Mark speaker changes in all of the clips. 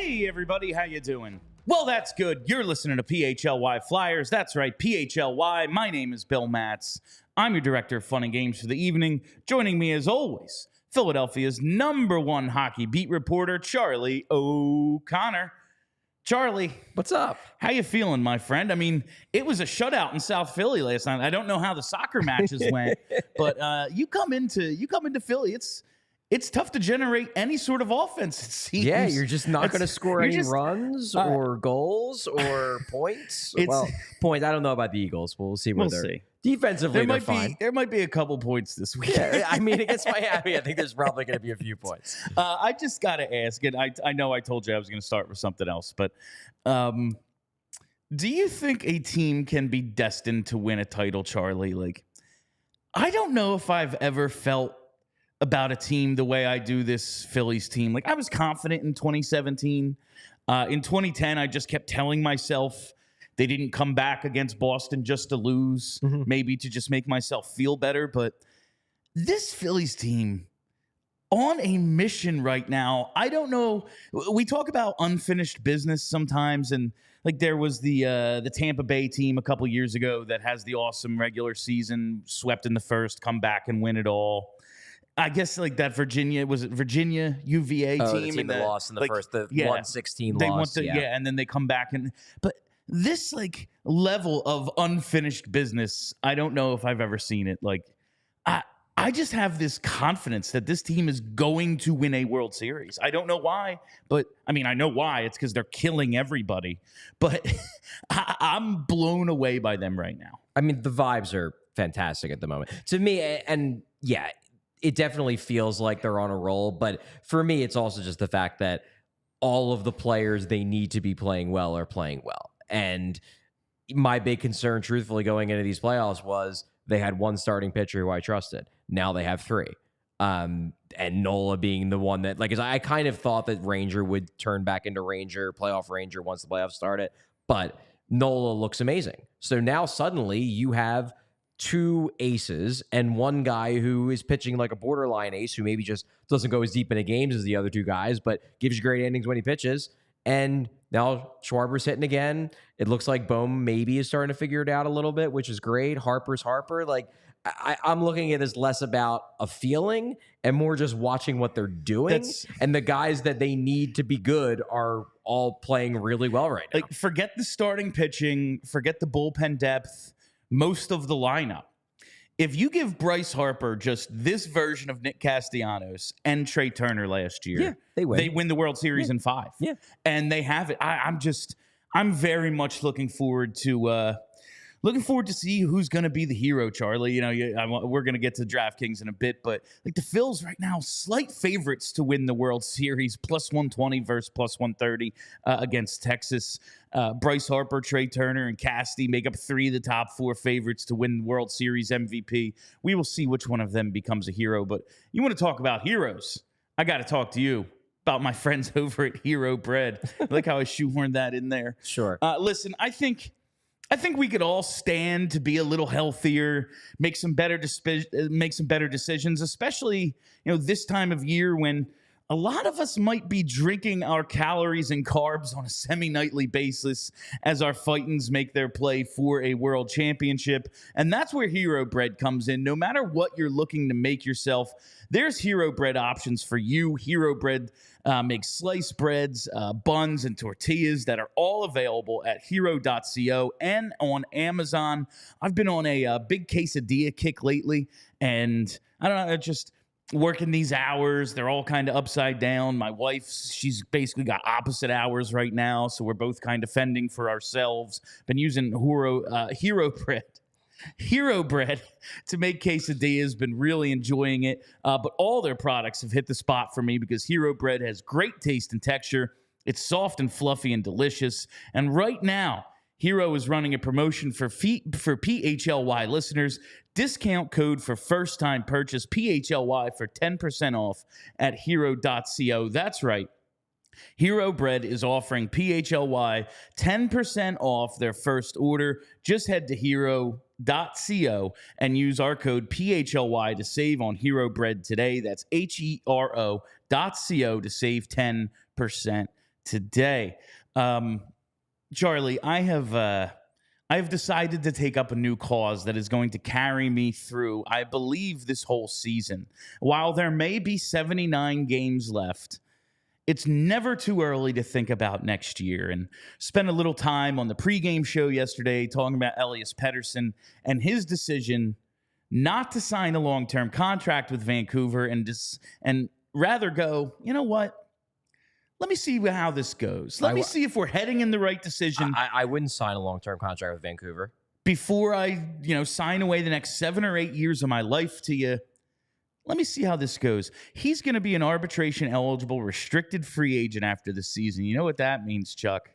Speaker 1: Hey, everybody, how you doing? Well, that's good. You're listening to PHLY Flyers. That's right, PHLY. My name is Bill Matz. I'm your director of fun and games for the evening. Joining me, as always, Philadelphia's #1 hockey beat reporter, Charlie O'Connor. Charlie,
Speaker 2: what's up?
Speaker 1: How you feeling, my friend? I mean, it was a shutout in South Philly last night. I don't know how the soccer matches went, but you come into Philly. It's tough to generate any sort of offense, it seems.
Speaker 2: Yeah, you're just not going to score any runs or goals or points. Well, points. I don't know about the Eagles. We'll see where they're defensively. They're fine.
Speaker 1: There might be a couple points this week.
Speaker 2: Yeah, I mean, against Miami, I think there's probably going to be a few points.
Speaker 1: I just got to ask, and I know I told you I was going to start with something else, but do you think a team can be destined to win a title, Charlie? Like, I don't know if I've ever felt about a team the way I do this Phillies team. Like, I was confident in 2017. In 2010, I just kept telling myself they didn't come back against Boston just to lose, maybe to just make myself feel better. But this Phillies team on a mission right now, I don't know. We talk about unfinished business sometimes, and like there was the Tampa Bay team a couple years ago that has the awesome regular season, swept in the first, come back and win it all. I guess like that Virginia UVA team,
Speaker 2: the team that lost in the first, the 1-16 loss.
Speaker 1: And then they come back but this like level of unfinished business, I don't know if I've ever seen it. Like I just have this confidence that this team is going to win a World Series. I don't know why, but I mean I know why. It's because they're killing everybody. But I'm blown away by them right now.
Speaker 2: I mean the vibes are fantastic at the moment to me, and yeah. It definitely feels like they're on a roll, but for me, it's also just the fact that all of the players they need to be playing well are playing well. And my big concern, truthfully, going into these playoffs was they had one starting pitcher who I trusted. Now they have three. And Nola being the one that, like, I kind of thought that Ranger would turn back into playoff Ranger once the playoffs started, but Nola looks amazing. So now suddenly you have two aces and one guy who is pitching like a borderline ace who maybe just doesn't go as deep into games as the other two guys, but gives you great innings when he pitches. And now Schwarber's hitting again. It looks like Bohm maybe is starting to figure it out a little bit, which is great. Harper's Harper. Like I'm looking at this less about a feeling and more just watching what they're doing. And the guys that they need to be good are all playing really well right now.
Speaker 1: Like forget the starting pitching, forget the bullpen depth. Most of the lineup. If you give Bryce Harper just this version of Nick Castellanos and Trey Turner last year,
Speaker 2: they win.
Speaker 1: They win the World Series in 5.
Speaker 2: Yeah.
Speaker 1: And they have it. I'm very much looking forward to see who's going to be the hero, Charlie. You know, we're going to get to DraftKings in a bit, but like the Phils right now, slight favorites to win the World Series, +120 versus +130 against Texas. Bryce Harper, Trey Turner, and Casty make up 3 of the top 4 favorites to win the World Series MVP. We will see which one of them becomes a hero, but you want to talk about heroes? I got to talk to you about my friends over at Hero Bread. I like how I shoehorned that in there.
Speaker 2: Sure.
Speaker 1: Listen, I think we could all stand to be a little healthier, make some better decisions, especially this time of year when a lot of us might be drinking our calories and carbs on a semi-nightly basis as our Fightins make their play for a world championship. And that's where Hero Bread comes in. No matter what you're looking to make yourself, there's Hero Bread options for you. Hero Bread makes sliced breads, buns, and tortillas that are all available at hero.co and on Amazon. I've been on a big quesadilla kick lately, and I don't know, just working these hours, they're all kind of upside down. My wife, she's basically got opposite hours right now, so we're both kind of fending for ourselves. Been using Hero Bread to make quesadillas, been really enjoying it. But all their products have hit the spot for me because Hero Bread has great taste and texture. It's soft and fluffy and delicious. And right now, Hero is running a promotion for PHLY listeners. Discount code for first-time purchase, PHLY, for 10% off at hero.co. That's right. Hero Bread is offering PHLY 10% off their first order. Just head to hero.co and use our code PHLY to save on Hero Bread today. That's HERO.co to save 10% today. Charlie, I have decided to take up a new cause that is going to carry me through, I believe, this whole season. While there may be 79 games left, it's never too early to think about next year. And spent a little time on the pregame show yesterday talking about Elias Pettersson and his decision not to sign a long-term contract with Vancouver and rather go, you know what? Let me see how this goes. Let me see if we're heading in the right decision.
Speaker 2: I wouldn't sign a long-term contract with Vancouver.
Speaker 1: Before I, sign away the next 7 or 8 years of my life to you. Let me see how this goes. He's going to be an arbitration-eligible, restricted free agent after the season. You know what that means, Chuck?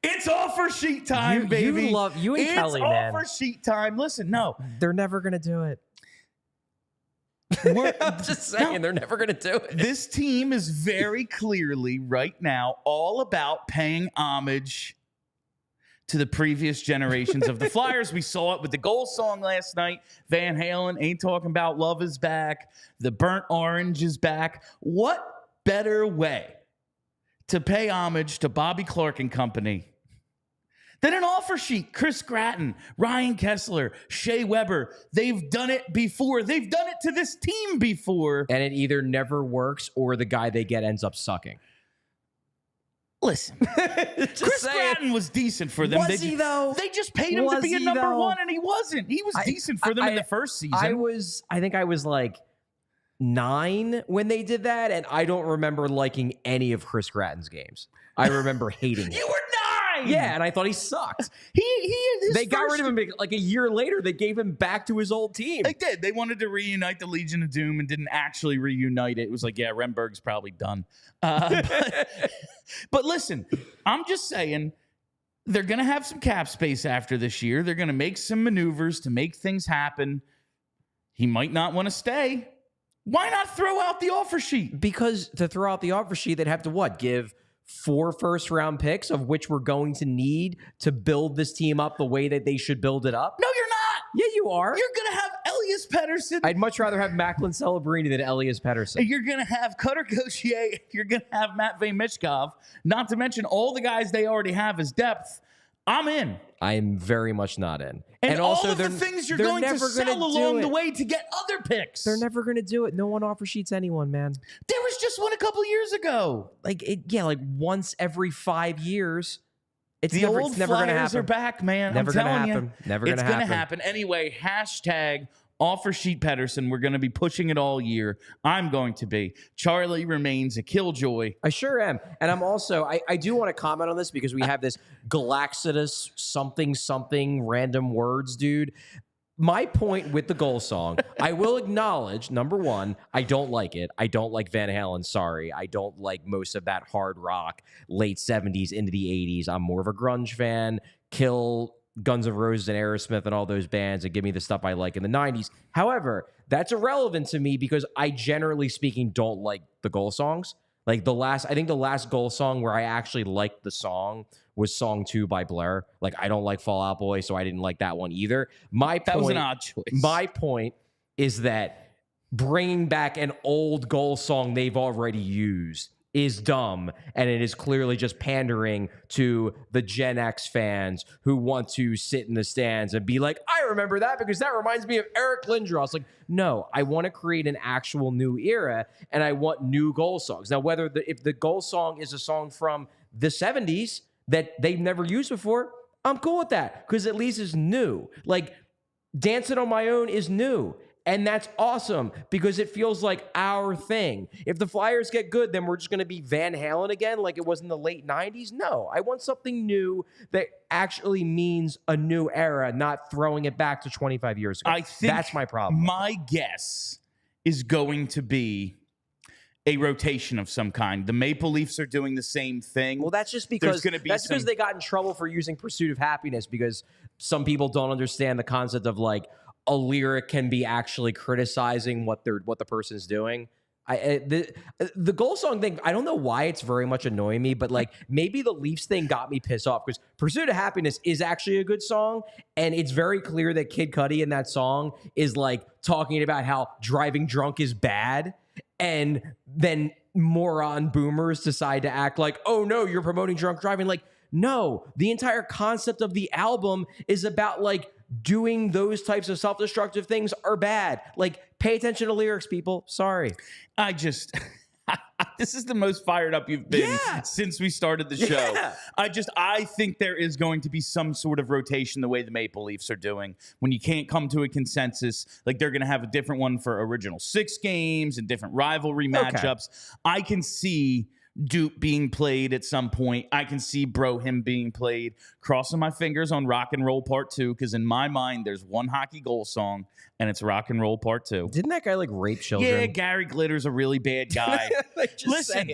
Speaker 1: It's offer sheet time, baby.
Speaker 2: You love you and Kelly, man.
Speaker 1: It's offer sheet time. Listen, no.
Speaker 2: They're never going to do it. I'm just saying, they're never going to do it.
Speaker 1: This team is very clearly right now all about paying homage to the previous generations of the Flyers. We saw it with the goal song last night. Van Halen, Ain't Talking About Love is back. The Burnt Orange is back. What better way to pay homage to Bobby Clark and company than an offer sheet? Chris Gratton, Ryan Kessler, Shea Weber, they've done it before. They've done it to this team before.
Speaker 2: And it either never works or the guy they get ends up sucking.
Speaker 1: Listen, Chris Gratton was decent for them.
Speaker 2: Was he, though?
Speaker 1: They just paid him to be a number one, and he wasn't. He was decent for them in the first season.
Speaker 2: I think I was like 9 when they did that, and I don't remember liking any of Chris Gratton's games. I remember hating him.
Speaker 1: You were 9!
Speaker 2: Yeah, and I thought he sucked.
Speaker 1: They
Speaker 2: got rid of him like a year later. They gave him back to his old team.
Speaker 1: They did. They wanted to reunite the Legion of Doom and didn't actually reunite it. It was like, yeah, Renberg's probably done. But listen, I'm just saying they're going to have some cap space after this year. They're going to make some maneuvers to make things happen. He might not want to stay. Why not throw out the offer sheet?
Speaker 2: Because to throw out the offer sheet, they'd have to what? Give 4 first-round picks, of which we're going to need to build this team up the way that they should build it up?
Speaker 1: No, you're not.
Speaker 2: Yeah, you are.
Speaker 1: You're going to have Elias Pettersson.
Speaker 2: I'd much rather have Macklin Celebrini than Elias Pettersson.
Speaker 1: You're going to have Cutter Gauthier. You're going to have Matvei Michkov. Not to mention all the guys they already have as depth. I'm in.
Speaker 2: I'm very much not in.
Speaker 1: And also, all of the things you're going to sell along the way to get other picks.
Speaker 2: They're never going to do it. No one offer sheets anyone, man.
Speaker 1: There was just one a couple years ago.
Speaker 2: Like once every 5 years.
Speaker 1: The old Flyers are back, man.
Speaker 2: Never going to happen.
Speaker 1: Never going to happen. It's going to happen. Anyway, hashtag offer sheet Pettersson. We're going to be pushing it all year. I'm going to be. Charlie remains a killjoy.
Speaker 2: I sure am. And I'm also, I do want to comment on this because we have this Galaxidus something random words, dude. My point with the goal song, I will acknowledge, number one, I don't like it. I don't like Van Halen, sorry. I don't like most of that hard rock, late 70s into the 80s. I'm more of a grunge fan. Kill Guns N' Roses and Aerosmith and all those bands and give me the stuff I like in the 90s. However, that's irrelevant to me because I, generally speaking, don't like the goal songs. Like I think the last goal song where I actually liked the song was Song 2 by Blair. Like, I don't like Fall Out Boy, so I didn't like that one either. That
Speaker 1: was an odd choice.
Speaker 2: My point is that bringing back an old goal song they've already used is dumb, and it is clearly just pandering to the Gen X fans who want to sit in the stands and be like, I remember that because that reminds me of Eric Lindros. Like, no, I want to create an actual new era, and I want new goal songs. Now, if the goal song is a song from the 70s that they've never used before, I'm cool with that because at least it's new. Like, Dancing on My Own is new. And that's awesome because it feels like our thing. If the Flyers get good, then we're just going to be Van Halen again like it was in the late 90s. No, I want something new that actually means a new era, not throwing it back to 25 years ago.
Speaker 1: I think
Speaker 2: that's my problem.
Speaker 1: My guess is going to be a rotation of some kind. The Maple Leafs are doing the same thing.
Speaker 2: Well, that's just because because they got in trouble for using Pursuit of Happiness because some people don't understand the concept of like a lyric can be actually criticizing what the person's doing. The goal song thing, I don't know why it's very much annoying me, but like maybe the Leafs thing got me pissed off because Pursuit of Happiness is actually a good song, and it's very clear that Kid Cudi in that song is like talking about how driving drunk is bad, and then moron boomers decide to act like, oh no, you're promoting drunk driving. Like, no, the entire concept of the album is about like doing those types of self-destructive things are bad. Like, pay attention to lyrics, people. Sorry.
Speaker 1: I just this is the most fired up you've been since we started the show. I think there is going to be some sort of rotation the way the Maple Leafs are doing. When you can't come to a consensus, like they're going to have a different one for original 6 games and different rivalry matchups. I can see Dupe being played at some point. I can see Brohim being played. Crossing my fingers on Rock and Roll Part 2, because in my mind, there's one hockey goal song, and it's Rock and Roll Part 2.
Speaker 2: Didn't that guy like rape children?
Speaker 1: Yeah, Gary Glitter's a really bad guy. Listen,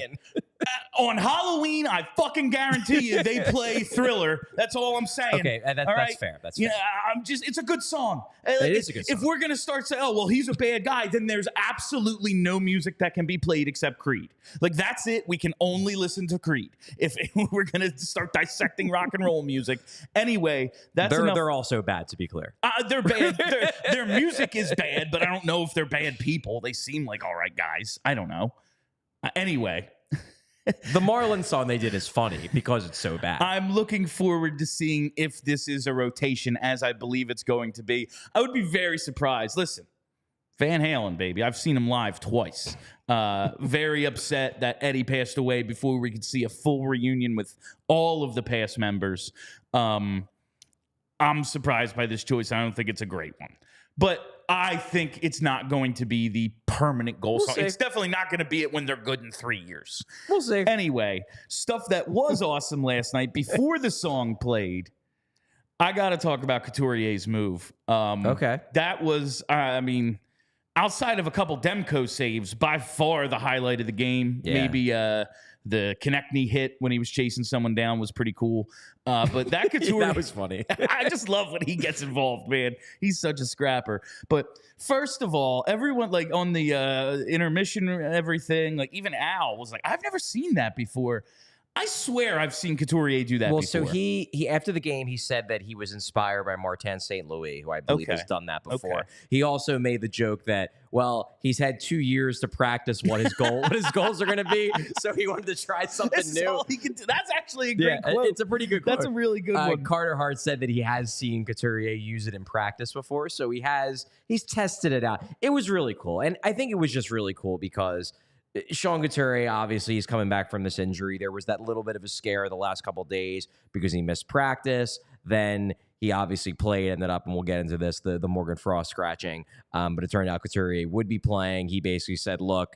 Speaker 1: on Halloween, I fucking guarantee you they play Thriller. That's all I'm saying.
Speaker 2: Okay, that's fair. That's fair.
Speaker 1: Yeah, it's a good song.
Speaker 2: It is a good song.
Speaker 1: If we're going to start saying, oh, well, he's a bad guy, then there's absolutely no music that can be played except Creed. Like, that's it. We can only listen to Creed. If we're going to start dissecting rock and roll music. Anyway,
Speaker 2: they're also bad, to be clear.
Speaker 1: They're bad. Their music is bad, but I don't know if they're bad people. They seem like all right guys. I don't know. Anyway.
Speaker 2: The Marlins song they did is funny because it's so bad.
Speaker 1: I'm looking forward to seeing if this is a rotation, as I believe it's going to be. I would be very surprised. Listen, Van Halen, baby. I've seen him live twice. Very upset that Eddie passed away before we could see a full reunion with all of the past members. I'm surprised by this choice. I don't think it's a great one. But I think it's not going to be the permanent goal song. It's definitely not going to be it when they're good in 3 years.
Speaker 2: We'll see.
Speaker 1: Anyway, stuff that was awesome last night before the song played. I got to talk about Couturier's move.
Speaker 2: Okay.
Speaker 1: That was, outside of a couple Demko saves, by far the highlight of the game.
Speaker 2: Yeah.
Speaker 1: Maybe the Konecny hit when he was chasing someone down was pretty cool. But that Couturier...
Speaker 2: that was funny.
Speaker 1: I just love when he gets involved, man. He's such a scrapper. But first of all, everyone, like, on the intermission and everything, like, even Al was like, I've never seen that before. I swear I've seen Couturier do that before.
Speaker 2: So he after the game, he said that he was inspired by Martin St. Louis, who I believe has done that before. Okay. He also made the joke that, well, he's had 2 years to practice what his goals are going to be, so he wanted to try something new.
Speaker 1: All he can do. That's actually a great quote.
Speaker 2: It's a pretty good quote.
Speaker 1: That's a really good one.
Speaker 2: Carter Hart said that he has seen Couturier use it in practice before, so he's tested it out. It was really cool, and I think it was just really cool because Sean Couturier, obviously, he's coming back from this injury. There was that little bit of a scare the last couple of days because he missed practice. Then he obviously played, ended up, and we'll get into this, the Morgan Frost scratching. But it turned out Couturier would be playing. He basically said, look,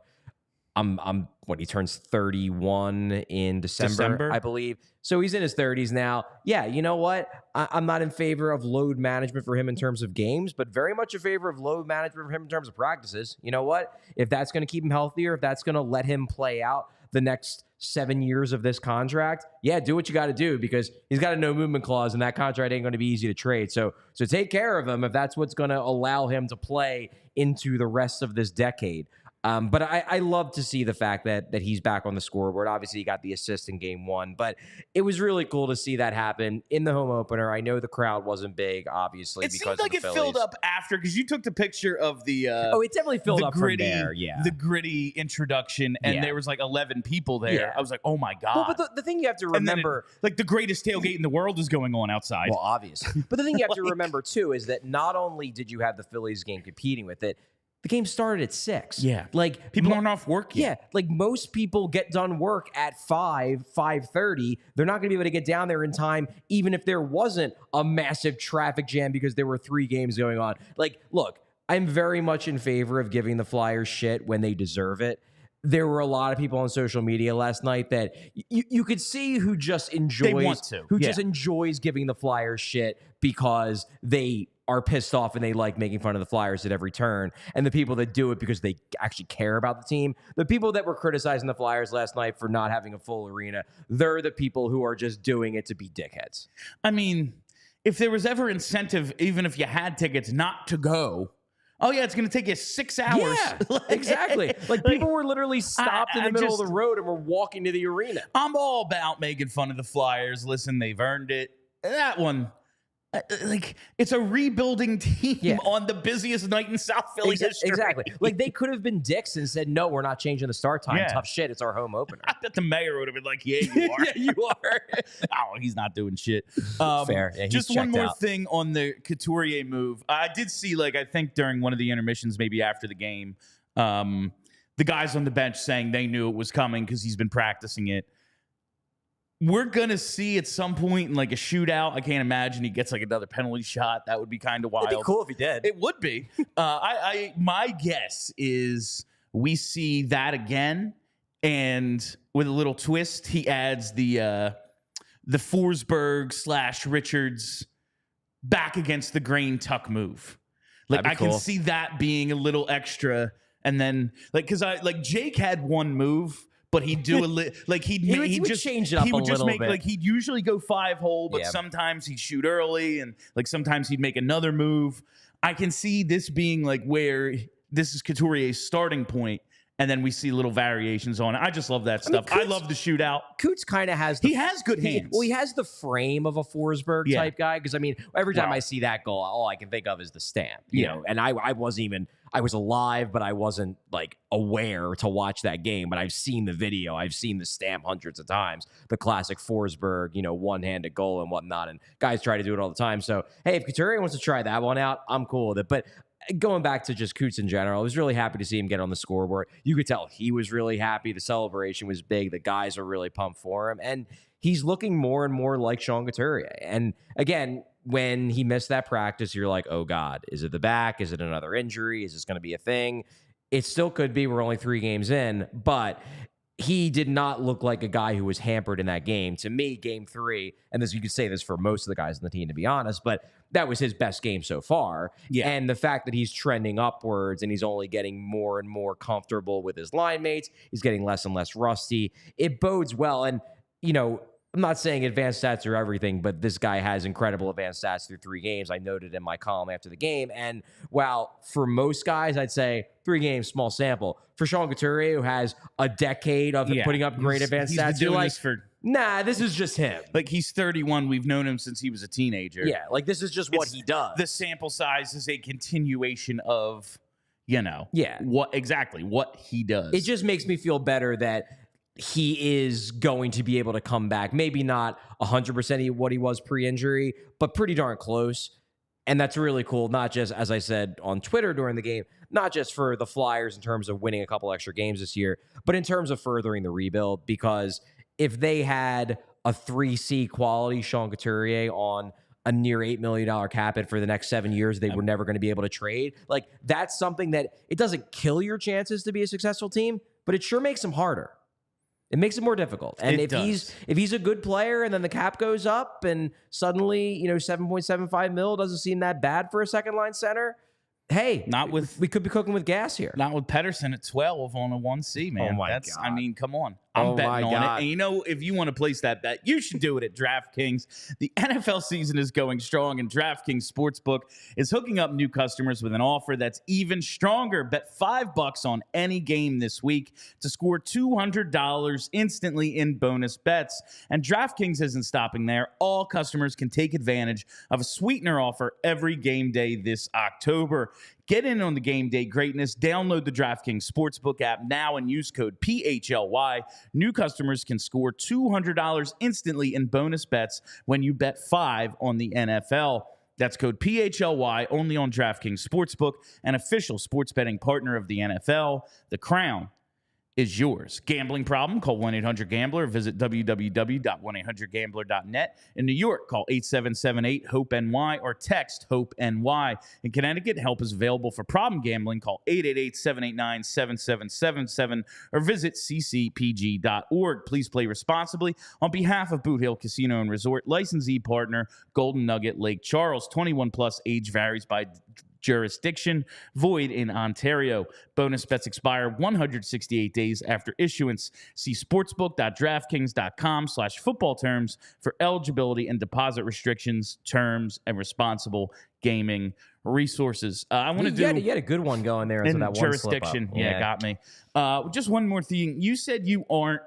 Speaker 2: he turns 31 in December, I believe. So he's in his 30s now. Yeah, you know what? I'm not in favor of load management for him in terms of games, but very much in favor of load management for him in terms of practices. You know what? If that's going to keep him healthier, if that's going to let him play out the next 7 years of this contract, yeah, do what you got to do because he's got a no movement clause and that contract ain't going to be easy to trade. So take care of him if that's what's going to allow him to play into the rest of this decade. But I love to see the fact that he's back on the scoreboard. Obviously, he got the assist in game 1, but it was really cool to see that happen in the home opener. I know the crowd wasn't big, obviously,
Speaker 1: it
Speaker 2: because
Speaker 1: seemed like
Speaker 2: of the
Speaker 1: it
Speaker 2: Phillies.
Speaker 1: filled up after because you took the picture of the
Speaker 2: it definitely filled up
Speaker 1: gritty,
Speaker 2: from there. Yeah,
Speaker 1: the gritty introduction, and there was like 11 people there.
Speaker 2: Yeah.
Speaker 1: I was like, oh my god!
Speaker 2: Well, but the thing you have to remember,
Speaker 1: like the greatest tailgate in the world is going on outside.
Speaker 2: Well, obviously, but the thing you have to remember too is that not only did you have the Phillies game competing with it. The game started at 6.
Speaker 1: Yeah.
Speaker 2: Like
Speaker 1: people aren't off work yet.
Speaker 2: Yeah. Like most people get done work at 5:30. They're not going to be able to get down there in time, even if there wasn't a massive traffic jam because there were 3 games going on. Like, look, I'm very much in favor of giving the Flyers shit when they deserve it. There were a lot of people on social media last night that you could see who just enjoys just enjoys giving the Flyers shit because they are pissed off and they like making fun of the Flyers at every turn, and the people that do it because they actually care about the team. The people that were criticizing the Flyers last night for not having a full arena, they're the people who are just doing it to be dickheads.
Speaker 1: I mean, if there was ever incentive, even if you had tickets, not to go. Oh, yeah, it's going to take you 6 hours.
Speaker 2: Yeah, exactly. Like, people were literally stopped in the middle of the road and were walking to the arena.
Speaker 1: I'm all about making fun of the Flyers. Listen, they've earned it. That one, like it's a rebuilding team
Speaker 2: Yeah.
Speaker 1: on the busiest night in South Philly history.
Speaker 2: Exactly. Like they could have been dicks and said, no, we're not changing the start time.
Speaker 1: Yeah.
Speaker 2: Tough shit. It's our home opener.
Speaker 1: I bet the mayor would have been like, yeah, you are.
Speaker 2: Yeah, you are.
Speaker 1: Oh, he's not doing shit.
Speaker 2: Fair. Yeah, he's
Speaker 1: just one
Speaker 2: checked
Speaker 1: more
Speaker 2: out.
Speaker 1: thing on the Couturier move. I did see, like, I think during one of the intermissions, maybe after the game, the guys on the bench saying they knew it was coming because he's been practicing it. We're going to see at some point in like a shootout. I can't imagine he gets like another penalty shot. That would be kind of wild.
Speaker 2: It'd be cool if he did.
Speaker 1: It would be. My guess is we see that again, and with a little twist, he adds the Forsberg / Richards back against the grain tuck move. Like I can see that being a little extra, and then like because Jake had one move. But he'd do
Speaker 2: he would just change it up. He would just make bit.
Speaker 1: Like he'd usually go 5-hole, but
Speaker 2: Yeah.
Speaker 1: sometimes he'd shoot early, and like sometimes he'd make another move. I can see this being like where this is Couturier's starting point, and then we see little variations on it. I just love that stuff. I love the shootout.
Speaker 2: Coots kind of has.
Speaker 1: He has good hands.
Speaker 2: He has the frame of a Forsberg type guy. Because I mean, every time I see that goal, all I can think of is the stamp. You know, and I wasn't even. I was alive, but I wasn't like aware to watch that game. But I've seen the video. I've seen the stamp hundreds of times. The classic Forsberg, one-handed goal and whatnot. And guys try to do it all the time. So hey, if Couturier wants to try that one out, I'm cool with it. But going back to just Coots in general, I was really happy to see him get on the scoreboard. You could tell he was really happy. The celebration was big. The guys are really pumped for him. And he's looking more and more like Sean Couturier. And again, when he missed that practice, you're like, oh God, is it the back? Is it another injury? Is this going to be a thing? It still could be. We're only 3 games in, but he did not look like a guy who was hampered in that game. To me, game 3, and this you could say this for most of the guys on the team, to be honest, but that was his best game so far. Yeah. And the fact that he's trending upwards and he's only getting more and more comfortable with his line mates, he's getting less and less rusty. It bodes well. And, I'm not saying advanced stats are everything, but this guy has incredible advanced stats through 3 games. I noted in my column after the game. And while for most guys, I'd say 3 games, small sample. For Sean Couturier, who has a decade of putting up great advanced stats, you're like, nah, this is just him.
Speaker 1: Like he's 31. We've known him since he was a teenager.
Speaker 2: Yeah, like this is just what he does.
Speaker 1: The sample size is a continuation of, what he does.
Speaker 2: It just makes me feel better that he is going to be able to come back. Maybe not 100% of what he was pre-injury, but pretty darn close. And that's really cool. Not just, as I said on Twitter during the game, not just for the Flyers in terms of winning a couple extra games this year, but in terms of furthering the rebuild. Because if they had a 3C quality Sean Couturier on a near $8 million cap hit for the next 7 years, they were never going to be able to trade. Like that's something that it doesn't kill your chances to be a successful team, but it sure makes them harder. It makes it more difficult. And if he's a good player and then the cap goes up and suddenly, $7.75 million doesn't seem that bad for a second line center. Hey, we could be cooking with gas here.
Speaker 1: Not with Pettersson at 12 on a 1C, man.
Speaker 2: Oh my God.
Speaker 1: I mean, come on. I'm betting on it. And if you want to place that bet, you should do it at DraftKings. The NFL season is going strong, and DraftKings Sportsbook is hooking up new customers with an offer that's even stronger. Bet $5 on any game this week to score $200 instantly in bonus bets. And DraftKings isn't stopping there. All customers can take advantage of a sweetener offer every game day this October. Get in on the game day greatness. Download the DraftKings Sportsbook app now and use code PHLY. New customers can score $200 instantly in bonus bets when you bet $5 on the NFL. That's code PHLY only on DraftKings Sportsbook, an official sports betting partner of the NFL. The crown is yours. Gambling problem? Call 1-800-GAMBLER. Visit www.1800gambler.net. In New York, call 8778-HOPE-NY or text HOPE-NY. In Connecticut, help is available for problem gambling. Call 888-789-7777 or visit ccpg.org. Please play responsibly. On behalf of Boot Hill Casino and Resort, licensee partner Golden Nugget Lake Charles. 21 plus, age varies by jurisdiction, void in Ontario. Bonus bets expire 168 days after issuance. See sportsbook.draftkings.com/football terms for eligibility and deposit restrictions, terms, and responsible gaming resources. I want to do.
Speaker 2: You had a good one going there.
Speaker 1: In
Speaker 2: that
Speaker 1: jurisdiction.
Speaker 2: One
Speaker 1: yeah, got me. Just one more thing. You said you aren't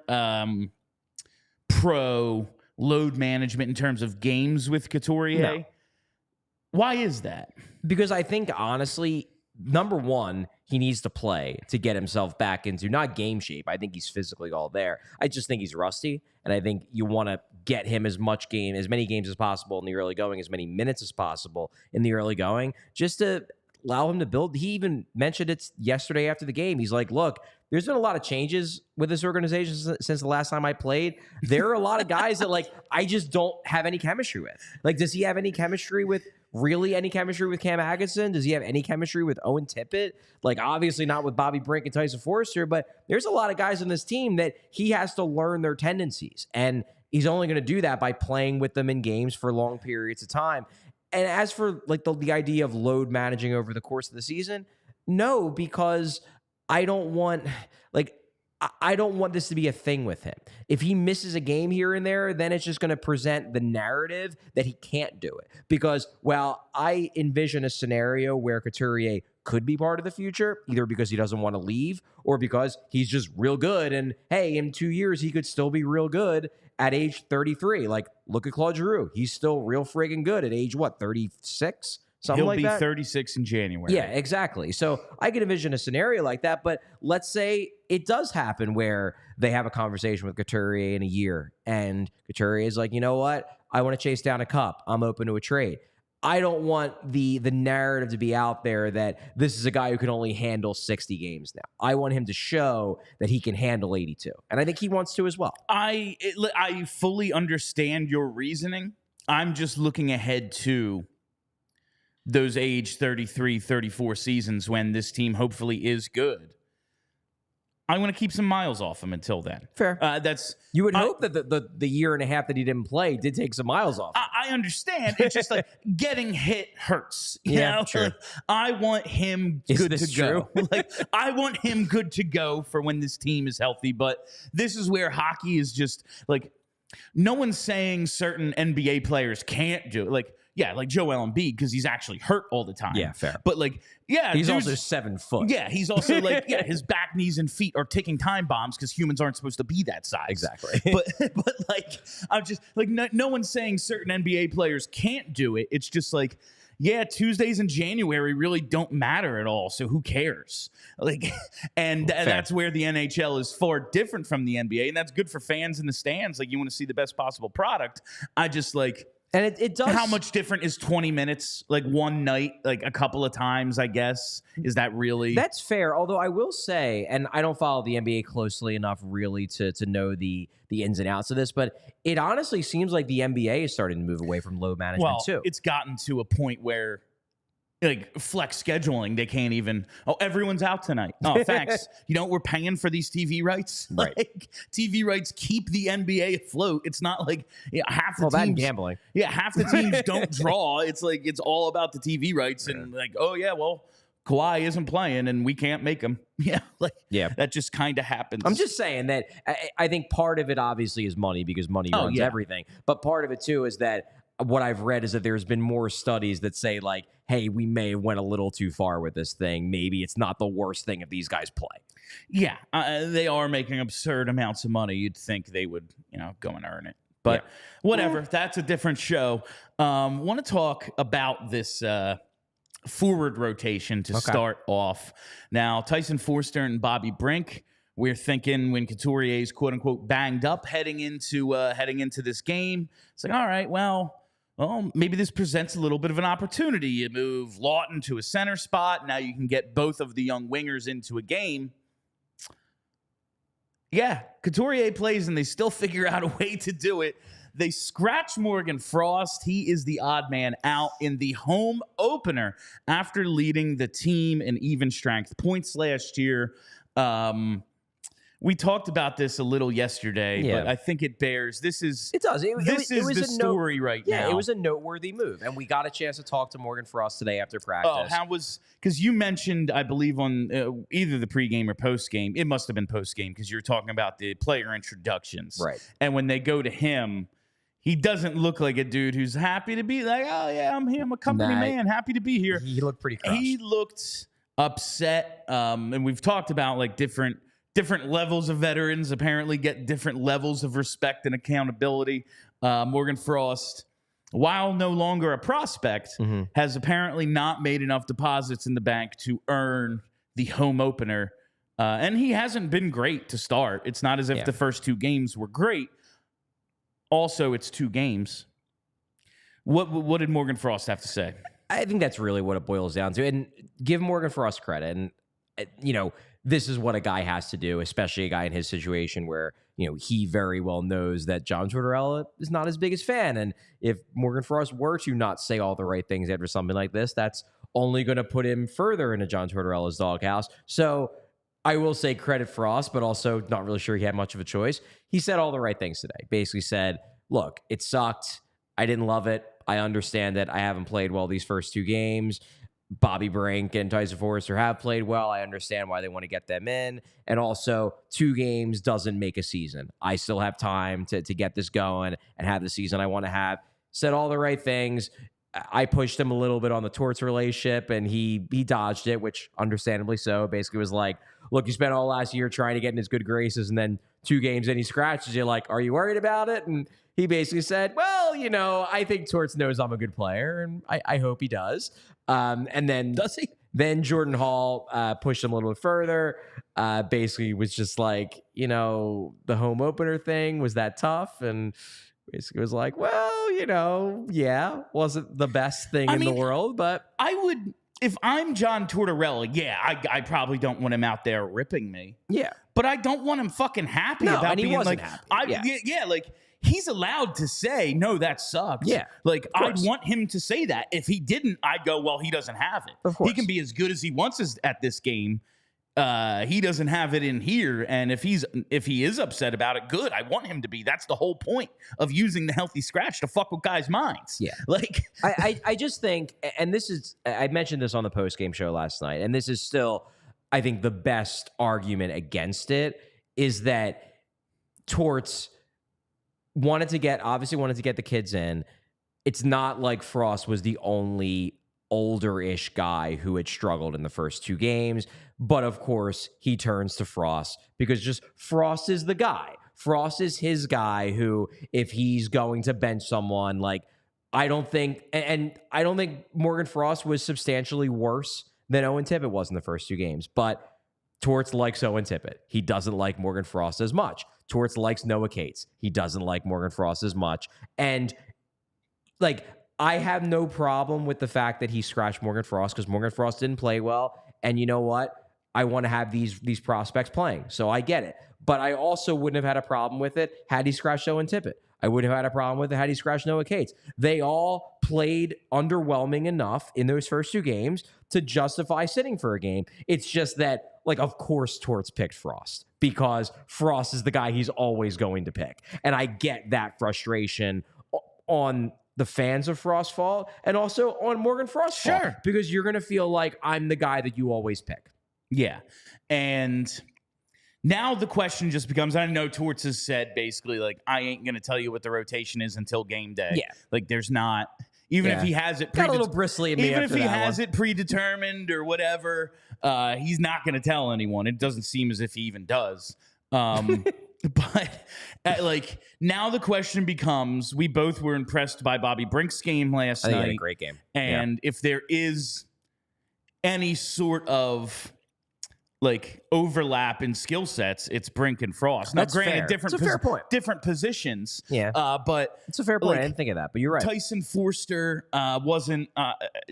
Speaker 1: pro load management in terms of games with Couturier.
Speaker 2: No.
Speaker 1: Why is that?
Speaker 2: Because I think, honestly, number one, he needs to play to get himself back into not game shape. I think he's physically all there. I just think he's rusty, and I think you want to get him as many games as possible in the early going, as many minutes as possible in the early going, just to allow him to build. He even mentioned it yesterday after the game. He's like, look, there's been a lot of changes with this organization since the last time I played. There are a lot of guys that, like, I just don't have any chemistry with. Like, does he have any chemistry with Cam Atkinson? Does he have any chemistry with Owen Tippett? Like, obviously not with Bobby Brink and Tyson Foerster, but there's a lot of guys on this team that he has to learn their tendencies. And he's only going to do that by playing with them in games for long periods of time. And as for, like, the idea of load managing over the course of the season, no, because I don't want this to be a thing with him. If he misses a game here and there, then it's just going to present the narrative that he can't do it. Because, well, I envision a scenario where Couturier could be part of the future, either because he doesn't want to leave or because he's just real good. And, hey, in 2 years, he could still be real good at age 33. Like, look at Claude Giroux. He's still real friggin' good at age, 36? Something like that.
Speaker 1: He'll be 36 in January.
Speaker 2: Yeah, exactly. So I can envision a scenario like that, but let's say it does happen where they have a conversation with Couturier in a year, and Couturier is like, you know what? I want to chase down a cup. I'm open to a trade. I don't want the narrative to be out there that this is a guy who can only handle 60 games now. I want him to show that he can handle 82, and I think he wants to as well.
Speaker 1: I fully understand your reasoning. I'm just looking ahead to those age 33, 34 seasons when this team hopefully is good. I want to keep some miles off him until then.
Speaker 2: Fair. You would hope that the year and a half that he didn't play did take some miles off.
Speaker 1: I understand. It's just like getting hit hurts. You know?
Speaker 2: True.
Speaker 1: Like, I want him good to go. Like, I want him good to go for when this team is healthy. But this is where hockey is just like, no one's saying certain NBA players can't do it. Like, yeah, like Joel Embiid, because he's actually hurt all the time.
Speaker 2: Yeah, fair.
Speaker 1: But, like, yeah.
Speaker 2: He's also 7 foot.
Speaker 1: Yeah, he's also, like, yeah, his back, knees, and feet are ticking time bombs because humans aren't supposed to be that size.
Speaker 2: Exactly.
Speaker 1: but like, I'm just, like, no one's saying certain NBA players can't do it. It's just, like, yeah, Tuesdays in January really don't matter at all, so who cares? Like, and that's where the NHL is far different from the NBA, and that's good for fans in the stands. Like, you want to see the best possible product. I just, like...
Speaker 2: And it does.
Speaker 1: How much different is 20 minutes, like one night, like a couple of times, I guess? Is that really?
Speaker 2: That's fair. Although I will say, and I don't follow the NBA closely enough really to know the ins and outs of this, but it honestly seems like the NBA is starting to move away from load management too.
Speaker 1: It's gotten to a point where, like, flex scheduling, they can't even, everyone's out tonight. Oh, thanks. You know, we're paying for these TV rights.
Speaker 2: Right.
Speaker 1: Like, TV rights keep the NBA afloat. It's not like half the teams.
Speaker 2: Gambling.
Speaker 1: Yeah, half the teams don't draw. It's like, it's all about the TV rights. And like, oh, yeah, well, Kawhi isn't playing and we can't make him. Yeah, like, that just kind of happens.
Speaker 2: I'm just saying that I think part of it obviously is money because money runs everything. But part of it too is that what I've read is that there's been more studies that say, like, hey, we may have went a little too far with this thing. Maybe it's not the worst thing if these guys play.
Speaker 1: Yeah, they are making absurd amounts of money. You'd think they would, go and earn it. But whatever, that's a different show. Want to talk about this forward rotation to start off. Now, Tyson Foerster and Bobby Brink. We're thinking when Couturier's quote unquote banged up heading into this game, it's like, all right, well, maybe this presents a little bit of an opportunity. You move Lawton to a center spot. Now you can get both of the young wingers into a game. Yeah, Couturier plays and they still figure out a way to do it. They scratch Morgan Frost. He is the odd man out in the home opener after leading the team in even strength points last year. We talked about this a little yesterday, but I think it bears. This is the story right now.
Speaker 2: Yeah, it was a noteworthy move, and we got a chance to talk to Morgan Frost today after practice.
Speaker 1: Oh, because you mentioned, I believe, on either the pregame or postgame. It must have been postgame because you were talking about the player introductions,
Speaker 2: right?
Speaker 1: And when they go to him, he doesn't look like a dude who's happy to be like, oh yeah, I'm here, I'm a company man, happy to be here.
Speaker 2: He looked pretty crushed.
Speaker 1: He looked upset, and we've talked about like different levels of veterans apparently get different levels of respect and accountability. Morgan Frost while no longer a prospect, has apparently not made enough deposits in the bank to earn the home opener. And he hasn't been great to start. It's not as if the first 2 games were great. Also, it's 2 games. What did Morgan Frost have to say?
Speaker 2: I think that's really what it boils down to. And give Morgan Frost credit. And, this is what a guy has to do, especially a guy in his situation where, he very well knows that John Tortorella is not his biggest fan. And if Morgan Frost were to not say all the right things after something like this, that's only going to put him further into John Tortorella's doghouse. So I will say credit Frost, but also not really sure he had much of a choice. He said all the right things today. Basically said, look, it sucked. I didn't love it. I understand that I haven't played well these first 2 games. Bobby Brink and Tyson Foerster have played well. I understand why they want to get them in. And also, 2 games doesn't make a season. I still have time to get this going and have the season I want to have. Said all the right things. I pushed him a little bit on the Torts relationship, and he dodged it, which understandably so. Basically was like, look, you spent all last year trying to get in his good graces, and then 2 games in, he scratches you. Like, are you worried about it? And he basically said, well, I think Torts knows I'm a good player, and I hope he does. And then
Speaker 1: Does he?
Speaker 2: Then Jordan Hall pushed him a little bit further. Basically was just like, the home opener thing, was that tough? And basically was like, well, wasn't the best thing in the world, but
Speaker 1: I would, if I'm John Tortorella, I probably don't want him out there ripping me.
Speaker 2: Yeah.
Speaker 1: But I don't want him fucking happy
Speaker 2: No,
Speaker 1: about
Speaker 2: and he
Speaker 1: being
Speaker 2: wasn't
Speaker 1: like,
Speaker 2: happy.
Speaker 1: like he's allowed to say, no, that sucks.
Speaker 2: Yeah.
Speaker 1: Like, I'd want him to say that. If he didn't, I'd go, well, he doesn't have it.
Speaker 2: Of course.
Speaker 1: He can be as good as he wants at this game. He doesn't have it in here. And if he is upset about it, good. I want him to be. That's the whole point of using the healthy scratch to fuck with guys' minds.
Speaker 2: Yeah.
Speaker 1: Like,
Speaker 2: I just think, and this is, I mentioned this on the post-game show last night, and this is still, I think, the best argument against it is that Torts obviously wanted to get the kids in. It's not like Frost was the only older-ish guy who had struggled in the first 2 games. But of course, he turns to Frost because just Frost is the guy. Frost is his guy who, if he's going to bench someone, like, I don't think Morgan Frost was substantially worse than Owen Tippett was in the first 2 games. But Torts likes Owen Tippett. He doesn't like Morgan Frost as much. Torts likes Noah Cates. He doesn't like Morgan Frost as much. And, like, I have no problem with the fact that he scratched Morgan Frost because Morgan Frost didn't play well. And you know what? I want to have these prospects playing. So I get it. But I also wouldn't have had a problem with it had he scratched Owen Tippett. I wouldn't have had a problem with it had he scratched Noah Cates. They all played underwhelming enough in those first 2 games to justify sitting for a game. It's just that, like, of course Torts picked Frost because Frost is the guy he's always going to pick. And I get that frustration on the fans of Frost's fault and also on Morgan Frost's fault. Because you're going to feel like I'm the guy that you always pick.
Speaker 1: Yeah. And now the question just becomes, I know Torts has said basically, like, I ain't going to tell you what the rotation is until game day.
Speaker 2: Yeah.
Speaker 1: Like, there's not, even if he has it,
Speaker 2: got a little bristly in me
Speaker 1: even
Speaker 2: after
Speaker 1: if he
Speaker 2: that
Speaker 1: has
Speaker 2: one.
Speaker 1: it predetermined or whatever, he's not going to tell anyone. It doesn't seem as if he even does. But like, now the question becomes, we both were impressed by Bobby Brink's game last
Speaker 2: I think
Speaker 1: night.
Speaker 2: he had a great game.
Speaker 1: And if there is any sort of like overlap in skill sets, it's Brink and Frost. Now,
Speaker 2: That's
Speaker 1: granted,
Speaker 2: fair.
Speaker 1: different,
Speaker 2: It's a fair point.
Speaker 1: different positions.
Speaker 2: Yeah.
Speaker 1: But
Speaker 2: It's a fair point.
Speaker 1: like,
Speaker 2: I didn't think of that, but you're right.
Speaker 1: Tyson Foerster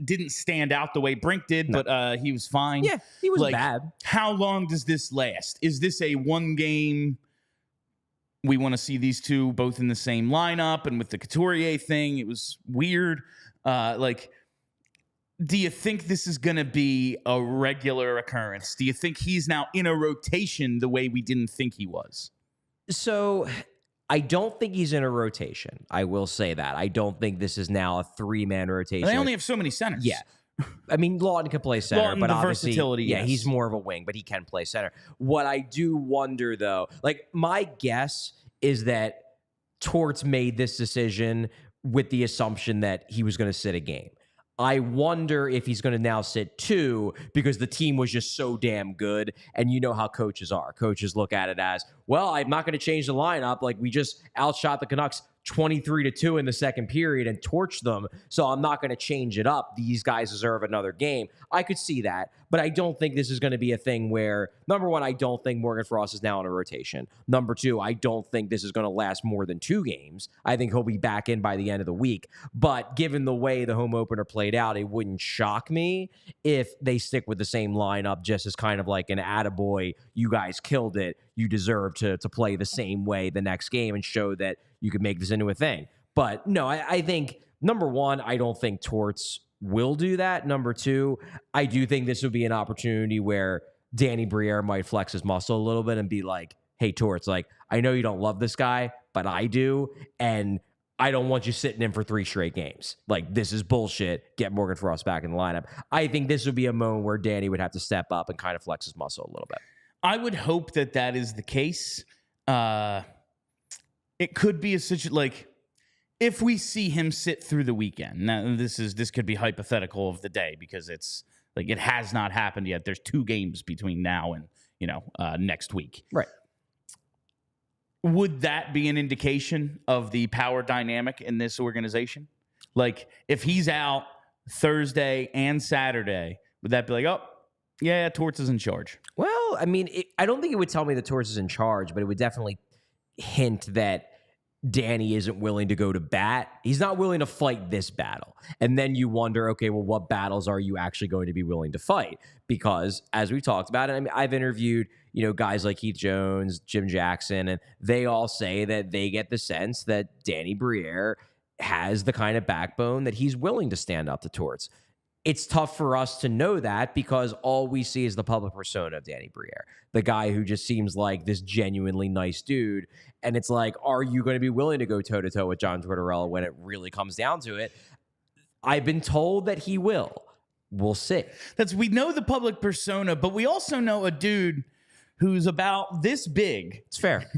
Speaker 1: didn't stand out the way Brink did, but he was fine.
Speaker 2: Yeah, he was
Speaker 1: like,
Speaker 2: bad.
Speaker 1: How long does this last? Is this a 1 game? We want to see these two both in the same lineup, and with the Couturier thing, it was weird. Do you think this is going to be a regular occurrence? Do you think he's now in a rotation the way we didn't think he was?
Speaker 2: So I don't think he's in a rotation. I will say that. I don't think this is now a 3-man rotation.
Speaker 1: They only have so many centers.
Speaker 2: Yeah. I mean, Lawton can play center,
Speaker 1: Lawton,
Speaker 2: but
Speaker 1: the
Speaker 2: obviously,
Speaker 1: versatility,
Speaker 2: yeah,
Speaker 1: yes.
Speaker 2: he's more of a wing, but he can play center. What I do wonder, though, like, my guess is that Torts made this decision with the assumption that he was going to sit a game. I wonder if he's going to now sit 2 because the team was just so damn good. And you know how coaches are. Coaches look at it as, well, I'm not going to change the lineup. Like, we just outshot the Canucks 23-2 in the second period and torch them. So I'm not going to change it up. These guys deserve another game. I could see that, but I don't think this is going to be a thing where, number one, I don't think Morgan Frost is now in a rotation. Number two, I don't think this is going to last more than 2 games. I think he'll be back in by the end of the week. But given the way the home opener played out, it wouldn't shock me if they stick with the same lineup, just as kind of like an attaboy, you guys killed it. You deserve to play the same way the next game and show that you could make this into a thing. But no, I think, number one, I don't think Torts will do that. Number two, I do think this would be an opportunity where Danny Briere might flex his muscle a little bit and be like, hey, Torts, like, I know you don't love this guy, but I do. And I don't want you sitting in for 3 straight games. Like, this is bullshit. Get Morgan Frost back in the lineup. I think this would be a moment where Danny would have to step up and kind of flex his muscle a little bit.
Speaker 1: I would hope that that is the case. It could be a situation like if we see him sit through the weekend. Now, this could be hypothetical of the day because it's like it has not happened yet. There's 2 games between now and next week.
Speaker 2: Right.
Speaker 1: Would that be an indication of the power dynamic in this organization? Like if he's out Thursday and Saturday, would that be like, oh, yeah, Torts is in charge?
Speaker 2: Well, I mean, I don't think it would tell me that Torts is in charge, but it would definitely hint that Danny isn't willing to go to bat. He's not willing to fight this battle. And then you wonder, okay, well, what battles are you actually going to be willing to fight? Because as we talked about it, I mean, I've interviewed, guys like Keith Jones, Jim Jackson, and they all say that they get the sense that Danny Briere has the kind of backbone that he's willing to stand up to Torts. It's tough for us to know that because all we see is the public persona of Danny Briere, the guy who just seems like this genuinely nice dude. And it's like, are you going to be willing to go toe-to-toe with John Tortorella when it really comes down to it? I've been told that he will. We'll see.
Speaker 1: We know the public persona, but we also know a dude who's about this big.
Speaker 2: It's fair.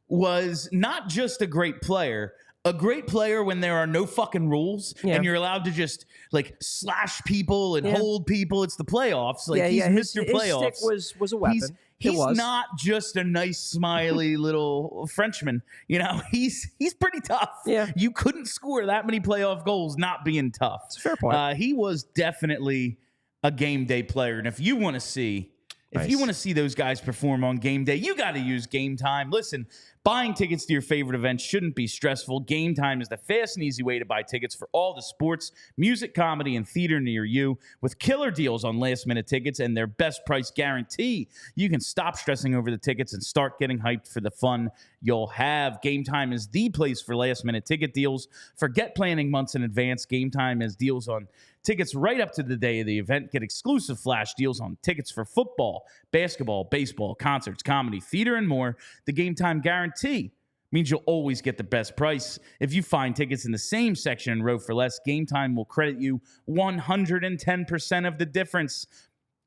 Speaker 1: Was not just a great player when there are no fucking rules and you're allowed to just like slash people and hold people. It's the playoffs. Like he's Mr. Playoffs.
Speaker 2: His stick was a weapon.
Speaker 1: He's not just a nice, smiley little Frenchman. He's pretty tough.
Speaker 2: Yeah.
Speaker 1: You couldn't score that many playoff goals not being tough.
Speaker 2: It's a fair point.
Speaker 1: He was definitely a game day player. And if you want to see those guys perform on game day, you got to use GameTime. Listen, buying tickets to your favorite events shouldn't be stressful. GameTime is the fast and easy way to buy tickets for all the sports, music, comedy, and theater near you. With killer deals on last-minute tickets and their best price guarantee, you can stop stressing over the tickets and start getting hyped for the fun you'll have. GameTime is the place for last-minute ticket deals. Forget planning months in advance. GameTime has deals on tickets right up to the day of the event. Get exclusive flash deals on tickets for football, basketball, baseball, concerts, comedy, theater, and more. The GameTime guarantee means you'll always get the best price. If you find tickets in the same section and row for less, GameTime will credit you 110% of the difference.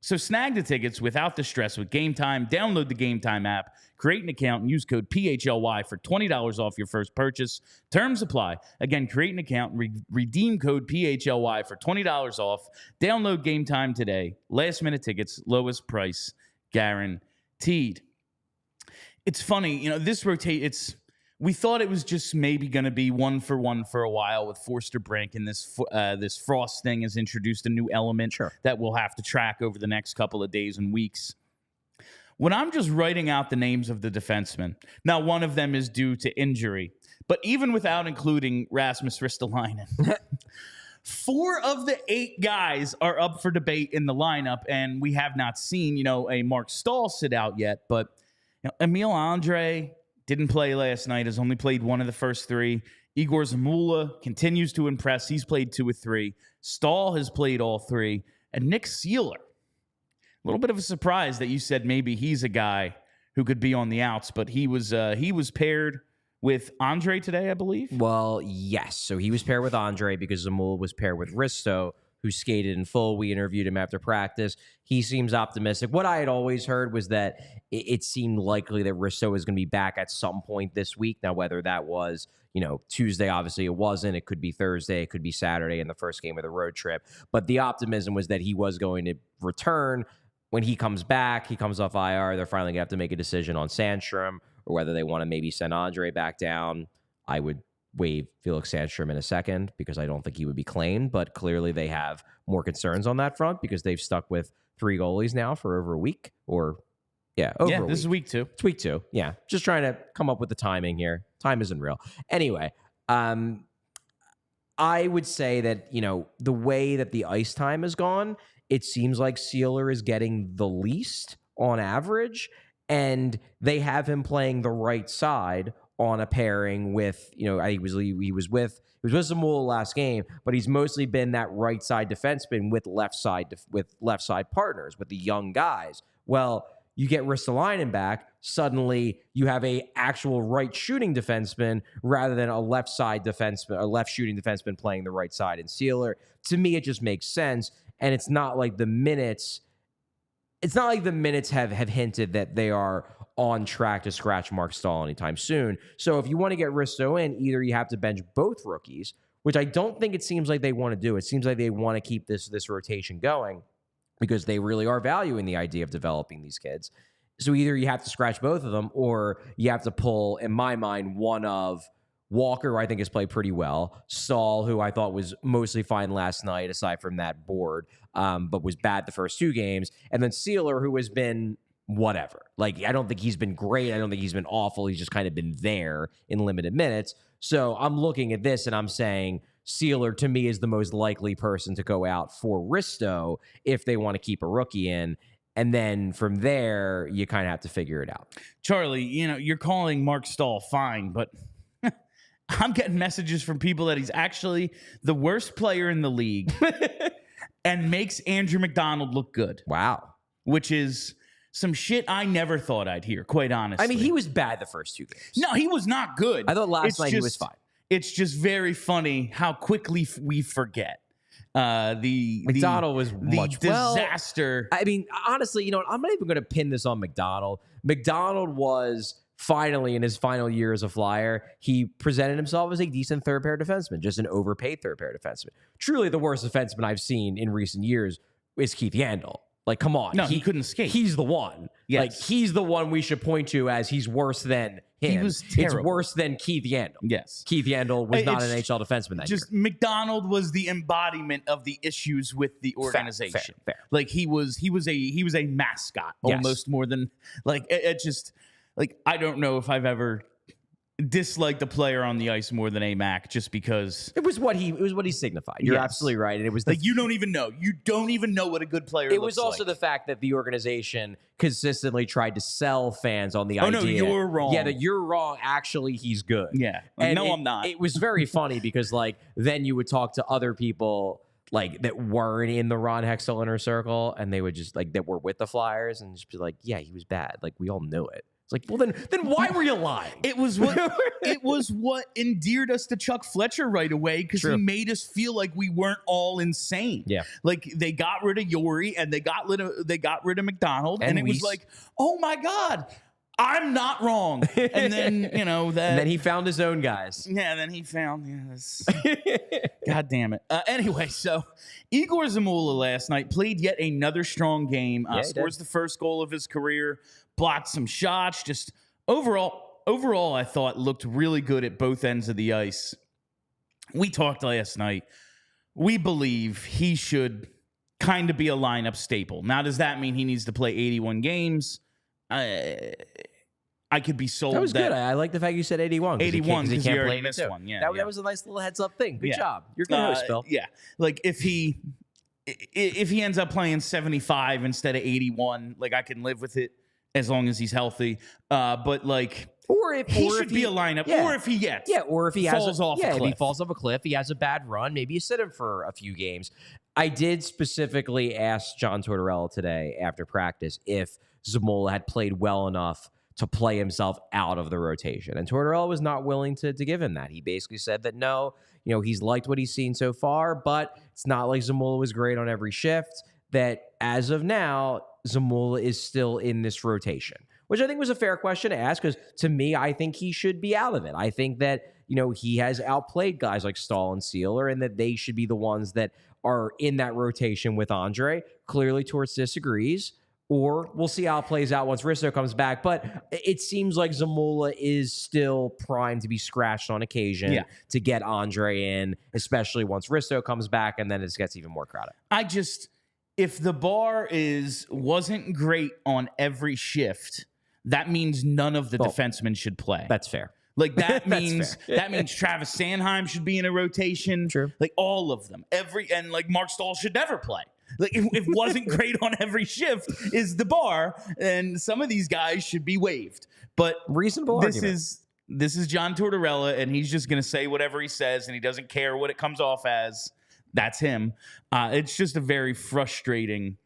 Speaker 1: So snag the tickets without the stress with GameTime. Download the GameTime app, create an account, and use code PHLY for $20 off your first purchase. Terms apply. Again, create an account and redeem code PHLY for $20 off. Download GameTime today. Last minute tickets, lowest price guaranteed. It's funny, this rotate. We thought it was just maybe going to be 1-for-1 for a while with Foerster Brink, and this Frost thing has introduced a new element that we'll have to track over the next couple of days and weeks. When I'm just writing out the names of the defensemen, now one of them is due to injury, but even without including Rasmus Ristolainen, 4 of the 8 guys are up for debate in the lineup, and we have not seen, a Mark Stahl sit out yet, but Emil Andrae didn't play last night, has only played 1 of the first 3. Egor Zamula continues to impress. He's played 2 of 3. Stahl has played all 3. And Nick Seeler, a little bit of a surprise that you said maybe he's a guy who could be on the outs, but he was paired with Andre today, I believe.
Speaker 2: Well, yes. So he was paired with Andre because Zamula was paired with Risto, who skated in full. We interviewed him after practice. He seems optimistic. What I had always heard was that it seemed likely that Risto is going to be back at some point this week. Now, whether that was, Tuesday, obviously it wasn't. It could be Thursday. It could be Saturday in the first game of the road trip. But the optimism was that he was going to return. When he comes back, he comes off IR. They're finally going to have to make a decision on Sandstrom or whether they want to maybe send Andre back down. I would waive Felix Sandstrom in a second because I don't think he would be claimed, but clearly they have more concerns on that front because they've stuck with 3 goalies now for over a week over a
Speaker 1: this
Speaker 2: week.
Speaker 1: is week 2.
Speaker 2: It's week 2. Yeah. Just trying to come up with the timing here. Time isn't real. Anyway, I would say that, the way that the ice time has gone, it seems like Sealer is getting the least on average, and they have him playing the right side on a pairing with, he was with Zamula last game, but he's mostly been that right side defenseman with left side partners, with the young guys. Well, you get Ristolainen back, suddenly you have a actual right shooting defenseman rather than a left shooting defenseman playing the right side in Sealer. To me, it just makes sense. And it's not like the minutes have hinted that they are on track to scratch Mark Stahl anytime soon. So if you want to get Risto in, either you have to bench both rookies, which I don't think it seems like they want to do. It seems like they want to keep this rotation going because they really are valuing the idea of developing these kids. So either you have to scratch both of them or you have to pull, in my mind, one of Walker, who I think has played pretty well, Stahl, who I thought was mostly fine last night, aside from that board, but was bad the first 2 games, and then Sealer, who has been whatever. Like, I don't think he's been great. I don't think he's been awful. He's just kind of been there in limited minutes. So I'm looking at this and I'm saying Sealer, to me, is the most likely person to go out for Risto if they want to keep a rookie in. And then from there, you kind of have to figure it out.
Speaker 1: Charlie, you're calling Mark Stahl fine, but I'm getting messages from people that he's actually the worst player in the league and makes Andrew McDonald look good.
Speaker 2: Wow.
Speaker 1: Which is some shit I never thought I'd hear, quite honestly.
Speaker 2: I mean, he was bad the first 2 games.
Speaker 1: No, he was not good.
Speaker 2: I thought last night he was fine.
Speaker 1: It's just very funny how quickly we forget.
Speaker 2: McDonald was much
Speaker 1: disaster.
Speaker 2: I mean, honestly, I'm not even going to pin this on McDonald. McDonald was finally, in his final year as a Flyer, he presented himself as a decent third-pair defenseman, just an overpaid third-pair defenseman. Truly the worst defenseman I've seen in recent years is Keith Yandel. Like, come on.
Speaker 1: No, he couldn't skate.
Speaker 2: He's the one.
Speaker 1: Yes.
Speaker 2: Like, he's the one we should point to as he's worse than him.
Speaker 1: He was terrible.
Speaker 2: It's worse than Keith Yandel.
Speaker 1: Yes.
Speaker 2: Keith Yandel was not an NHL defenseman that year.
Speaker 1: Just McDonald was the embodiment of the issues with the organization.
Speaker 2: Fair.
Speaker 1: Like, he was a mascot almost more than, like, it just, like, I don't know if I've ever disliked a player on the ice more than A-Mac, just because
Speaker 2: it was what he signified. You're absolutely right. And it was
Speaker 1: like, you don't even know what a good player looks like.
Speaker 2: It was also the fact that the organization consistently tried to sell fans on the idea.
Speaker 1: Oh, no, you're wrong.
Speaker 2: Yeah, that you're wrong. Actually, he's good.
Speaker 1: Yeah.
Speaker 2: And
Speaker 1: I'm not.
Speaker 2: It was very funny because, like, then you would talk to other people like that weren't in the Ron Hextall inner circle, and they would just, like, that were with the Flyers, and just be like, yeah, he was bad. Like, we all knew it. It's like, well, then why were you lying?
Speaker 1: It was what endeared us to Chuck Fletcher right away, because he made us feel like we weren't all insane.
Speaker 2: Yeah,
Speaker 1: like, they got rid of Yori and they got rid of McDonald, and it was like, oh my God, I'm not wrong. And then that, and
Speaker 2: then he found his own guys.
Speaker 1: Yeah, then he found God damn it. Anyway, so Egor Zamula last night played yet another strong game. Scores the first goal of his career. Blocked some shots. Just overall, I thought looked really good at both ends of the ice. We talked last night. We believe he should kind of be a lineup staple. Now, does that mean he needs to play 81 games? I could be sold.
Speaker 2: That was good. I like the fact you said 81.
Speaker 1: 81 because he already missed
Speaker 2: too.
Speaker 1: one. Yeah,
Speaker 2: that was a nice little heads up thing. Good job. You're a good host, Bill.
Speaker 1: Yeah, like if he ends up playing 75 instead of 81, like, I can live with it as long as he's healthy. But, like, or if he should be a lineup, or if he falls off a cliff.
Speaker 2: If he falls off a cliff, he has a bad run. Maybe you sit him for a few games. I did specifically ask John Tortorella today after practice if Zamula had played well enough to play himself out of the rotation. And Tortorella was not willing to give him that. He basically said that no, he's liked what he's seen so far, but it's not like Zamula was great on every shift, that as of now, Zamula is still in this rotation, which I think was a fair question to ask, because to me, I think he should be out of it. I think that, he has outplayed guys like Stahl and Sealer, and that they should be the ones that are in that rotation with Andrae. Clearly, Torts disagrees. or we'll see how it plays out once Risto comes back. But it seems like Zamula is still primed to be scratched on occasion to get Andrae in, especially once Risto comes back, and then it gets even more crowded.
Speaker 1: If the bar wasn't great on every shift, that means none of the defensemen should play.
Speaker 2: That's fair.
Speaker 1: Like that means Travis Sanheim should be in a rotation.
Speaker 2: True.
Speaker 1: Like all of them. And like Mark Stahl should never play. Like if wasn't great on every shift is the bar, and some of these guys should be waived. But
Speaker 2: reasonable argument.
Speaker 1: This is John Tortorella, and he's just going to say whatever he says, and he doesn't care what it comes off as. That's him. It's just a very frustrating.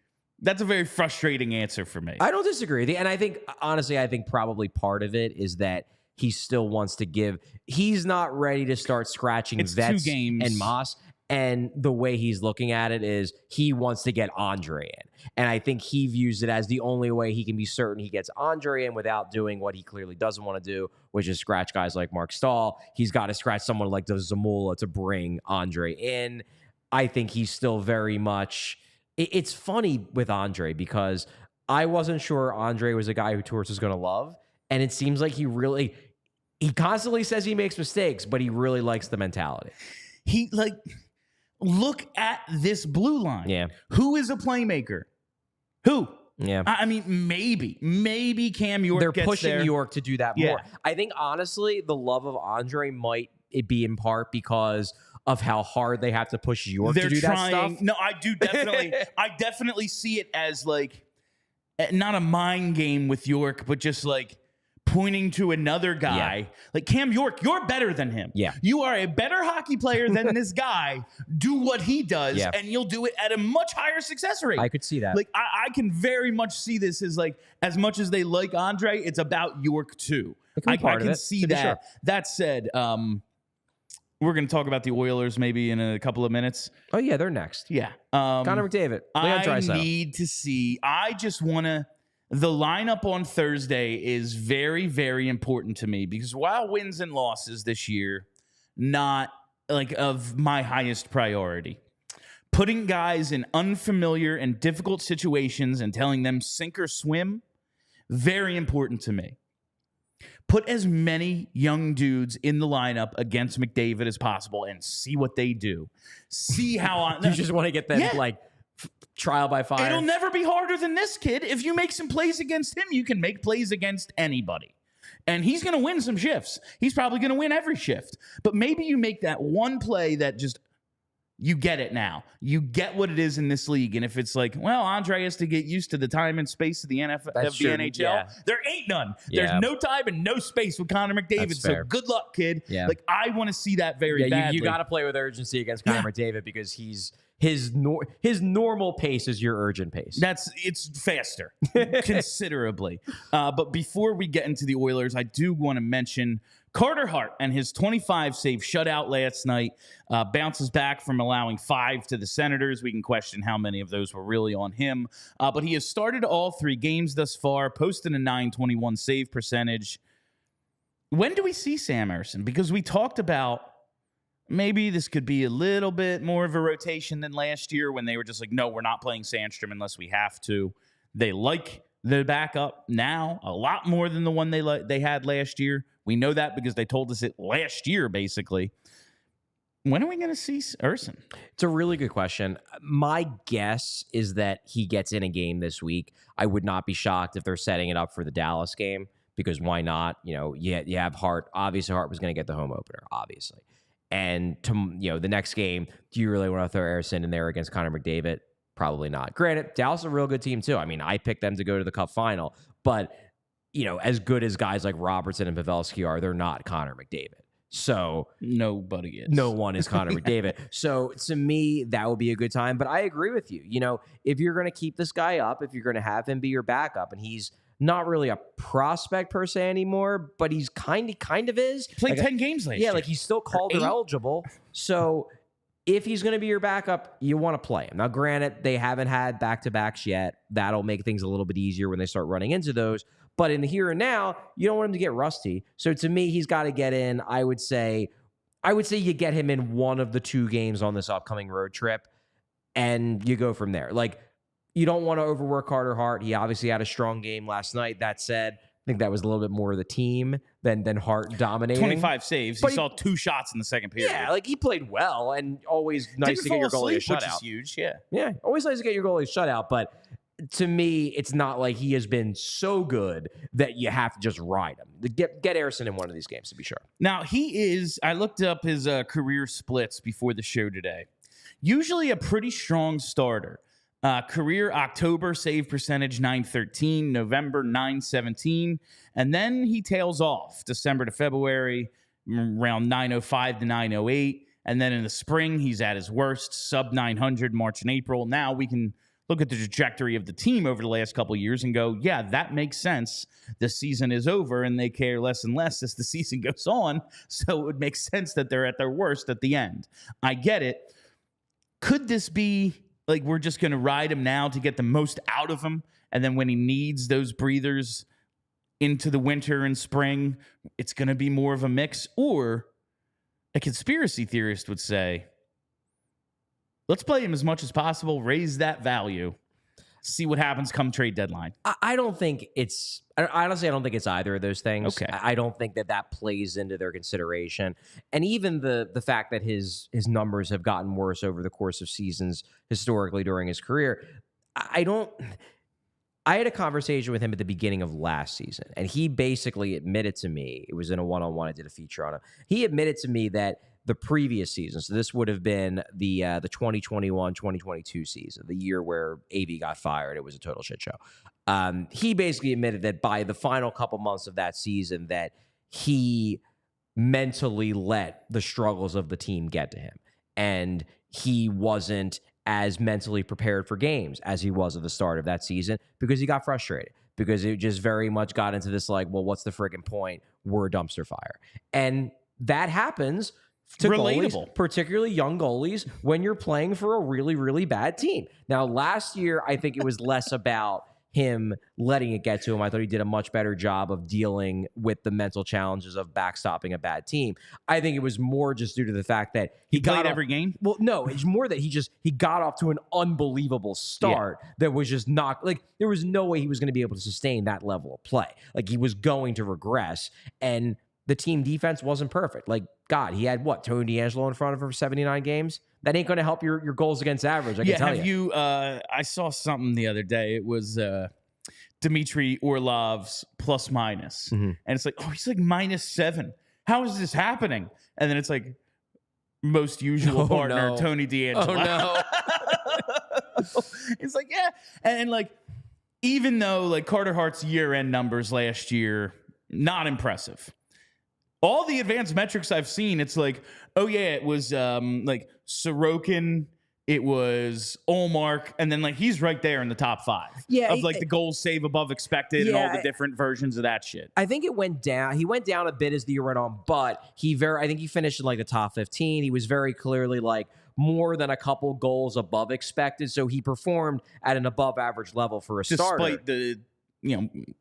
Speaker 1: That's a very frustrating answer for me.
Speaker 2: I don't disagree. And I think, honestly, probably part of it is that he still wants to give. He's not ready to start scratching Vets and Moss. And the way he's looking at it is he wants to get Andrae in. And I think he views it as the only way he can be certain he gets Andrae in without doing what he clearly doesn't want to do, which is scratch guys like Mark Stahl. He's got to scratch someone like the Zamula to bring Andrae in. I think he's still very much... It's funny with Andrae because I wasn't sure Andrae was a guy who Torts was going to love. And it seems like he constantly says he makes mistakes, but he really likes the mentality.
Speaker 1: Look at this blue line.
Speaker 2: Yeah.
Speaker 1: Who is a playmaker? Who?
Speaker 2: Yeah.
Speaker 1: I mean, maybe Cam York.
Speaker 2: They're
Speaker 1: gets
Speaker 2: pushing
Speaker 1: there.
Speaker 2: York to do that more. I think, honestly, the love of Andrae might be in part because of how hard they have to push York to do that stuff.
Speaker 1: No, I do definitely. I definitely see it as like not a mind game with York, but just like pointing to another guy. Like Cam York, you're better than him.
Speaker 2: Yeah.
Speaker 1: You are a better hockey player than this guy. Do what he does, and you'll do it at a much higher success rate.
Speaker 2: I could see that.
Speaker 1: Like I can very much see this as like, as much as they like Andrae, it's about York too. I can see that.
Speaker 2: Sure.
Speaker 1: That said, we're going to talk about the Oilers maybe in a couple of minutes.
Speaker 2: Oh, yeah, they're next.
Speaker 1: Yeah.
Speaker 2: Connor McDavid.
Speaker 1: I need to see. I just want to. The lineup on Thursday is very, very important to me because while wins and losses this year, not like of my highest priority. Putting guys in unfamiliar and difficult situations and telling them sink or swim, very important to me. Put as many young dudes in the lineup against McDavid as possible and see what they do. See how
Speaker 2: you just want to get them trial by fire.
Speaker 1: It'll never be harder than this kid. If you make some plays against him, you can make plays against anybody. And he's going to win some shifts. He's probably going to win every shift. But maybe you make that one play that just, you get it now. You get what it is in this league. And if it's like, well, Andrae has to get used to the time and space of the NHL, there ain't none. There's no time and no space with Connor McDavid. So good luck, kid.
Speaker 2: Yeah.
Speaker 1: Like, I want to see that very badly.
Speaker 2: You got to play with urgency against Connor McDavid because his normal pace is your urgent pace.
Speaker 1: It's faster considerably. But before we get into the Oilers, I do want to mention Carter Hart and his 25-save shutout last night bounces back from allowing 5 to the Senators. We can question how many of those were really on him. But he has started all 3 games thus far, posting a .921 save percentage. When do we see Sam Ersson? Because we talked about maybe this could be a little bit more of a rotation than last year when they were just like, no, we're not playing Sandstrom unless we have to. They like the backup now a lot more than the one they had last year. We know that because they told us it last year, basically. When are we going to see Ersson?
Speaker 2: It's a really good question. My guess is that he gets in a game this week. I would not be shocked if they're setting it up for the Dallas game because why not? You have Hart. Obviously, Hart was going to get the home opener, obviously. And the next game, do you really want to throw Ersson in there against Connor McDavid? Probably not. Granted, Dallas is a real good team too. I mean, I picked them to go to the Cup final, but as good as guys like Robertson and Pavelski are, they're not Connor McDavid. So
Speaker 1: nobody is.
Speaker 2: No one is Connor McDavid. So to me, that would be a good time. But I agree with you. If you're going to keep this guy up, if you're going to have him be your backup, and he's not really a prospect per se anymore, but he's kind of is.
Speaker 1: He played 10 games last year.
Speaker 2: Yeah, like he's still Calder eligible. So if he's going to be your backup, you want to play him. Now, granted, they haven't had back-to-backs yet. That'll make things a little bit easier when they start running into those. But in the here and now, you don't want him to get rusty. So to me, he's got to get in. I would say you get him in one of the 2 games on this upcoming road trip, and you go from there. Like, you don't want to overwork Carter Hart. He obviously had a strong game last night. That said, I think that was a little bit more of the team than Hart dominating.
Speaker 1: 25 saves. He saw 2 shots in the second period.
Speaker 2: Yeah, like he played well, and always nice to get your goalie a shutout.
Speaker 1: Which is huge, yeah.
Speaker 2: Yeah, always nice to get your goalie a shutout, but to me, it's not like he has been so good that you have to just ride him. Get Harrison in one of these games to be sure.
Speaker 1: Now, I looked up his career splits before the show today. Usually a pretty strong starter. Career October save percentage 913, November 917, and then he tails off December to February around 905 to 908, and then in the spring he's at his worst, sub 900 March and April. Now we can look at the trajectory of the team over the last couple of years and go, yeah, that makes sense. The season is over and they care less and less as the season goes on, so it would make sense that they're at their worst at the end. I get it. Could this be like we're just going to ride him now to get the most out of him, and then when he needs those breathers into the winter and spring, it's going to be more of a mix? Or a conspiracy theorist would say, let's play him as much as possible, raise that value, see what happens come trade deadline.
Speaker 2: I don't think it's honestly, I don't think it's either of those things.
Speaker 1: Okay.
Speaker 2: I don't think that plays into their consideration. And even the fact that his numbers have gotten worse over the course of seasons historically during his career, I had a conversation with him at the beginning of last season, and he basically admitted to me, it was in a one-on-one, I did a feature on him. He admitted to me that the previous season, so this would have been the 2021-2022 season, the year where AV got fired. It was a total shit show. He basically admitted that by the final couple months of that season that he mentally let the struggles of the team get to him. And he wasn't as mentally prepared for games as he was at the start of that season because he got frustrated, because it just very much got into this like, well, what's the friggin' point? We're a dumpster fire. And that happens to goalies, particularly young goalies, when you're playing for a really, really bad team. Now, last year, I think it was less about him letting it get to him. I thought he did a much better job of dealing with the mental challenges of backstopping a bad team. I think it was more just due to the fact that
Speaker 1: he played every game.
Speaker 2: Well, no, it's more that he got off to an unbelievable start that was just not like there was no way he was going to be able to sustain that level of play. Like he was going to regress, and the team defense wasn't perfect. Like, God, he had what, Tony DeAngelo in front of him for 79 games? That ain't going to help your goals against average, I can tell you.
Speaker 1: I saw something the other day. It was Dmitry Orlov's plus minus. Mm-hmm. And it's like, oh, he's like -7. How is this happening? And then it's like, most usual partner, Tony DeAngelo.
Speaker 2: Oh, no.
Speaker 1: It's like, yeah. And like, even though like Carter Hart's year-end numbers last year, not impressive. All the advanced metrics I've seen, it's like, oh yeah, it was like Sorokin, it was Olmark, and then like he's right there in the top 5 of like the goals save above expected and all the different versions of that shit.
Speaker 2: I think it went down. He went down a bit as the year went on, but I think he finished in like the top 15. He was very clearly like more than a couple goals above expected, so he performed at an above average level for a starter.
Speaker 1: Despite the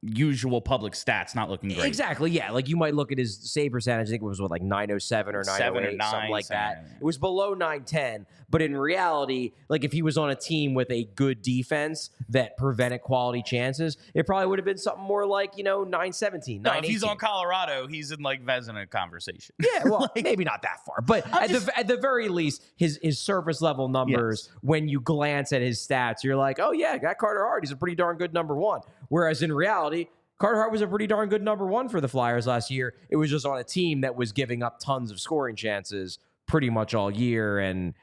Speaker 1: usual public stats not looking great.
Speaker 2: Exactly, yeah. Like you might look at his save percentage, I think it was like 907 or 908, something like that. It was below 910, but in reality, like if he was on a team with a good defense that prevented quality chances, it probably would have been something more like, 917, 918.
Speaker 1: No, if he's on Colorado, he's in like Vezina conversation.
Speaker 2: Yeah, well, like, maybe not that far, but at the very least, his surface level numbers, when you glance at his stats, you're like, oh yeah, got Carter Hart. He's a pretty darn good number 1. Whereas in reality, Carter Hart was a pretty darn good number 1 for the Flyers last year. It was just on a team that was giving up tons of scoring chances pretty much all year and,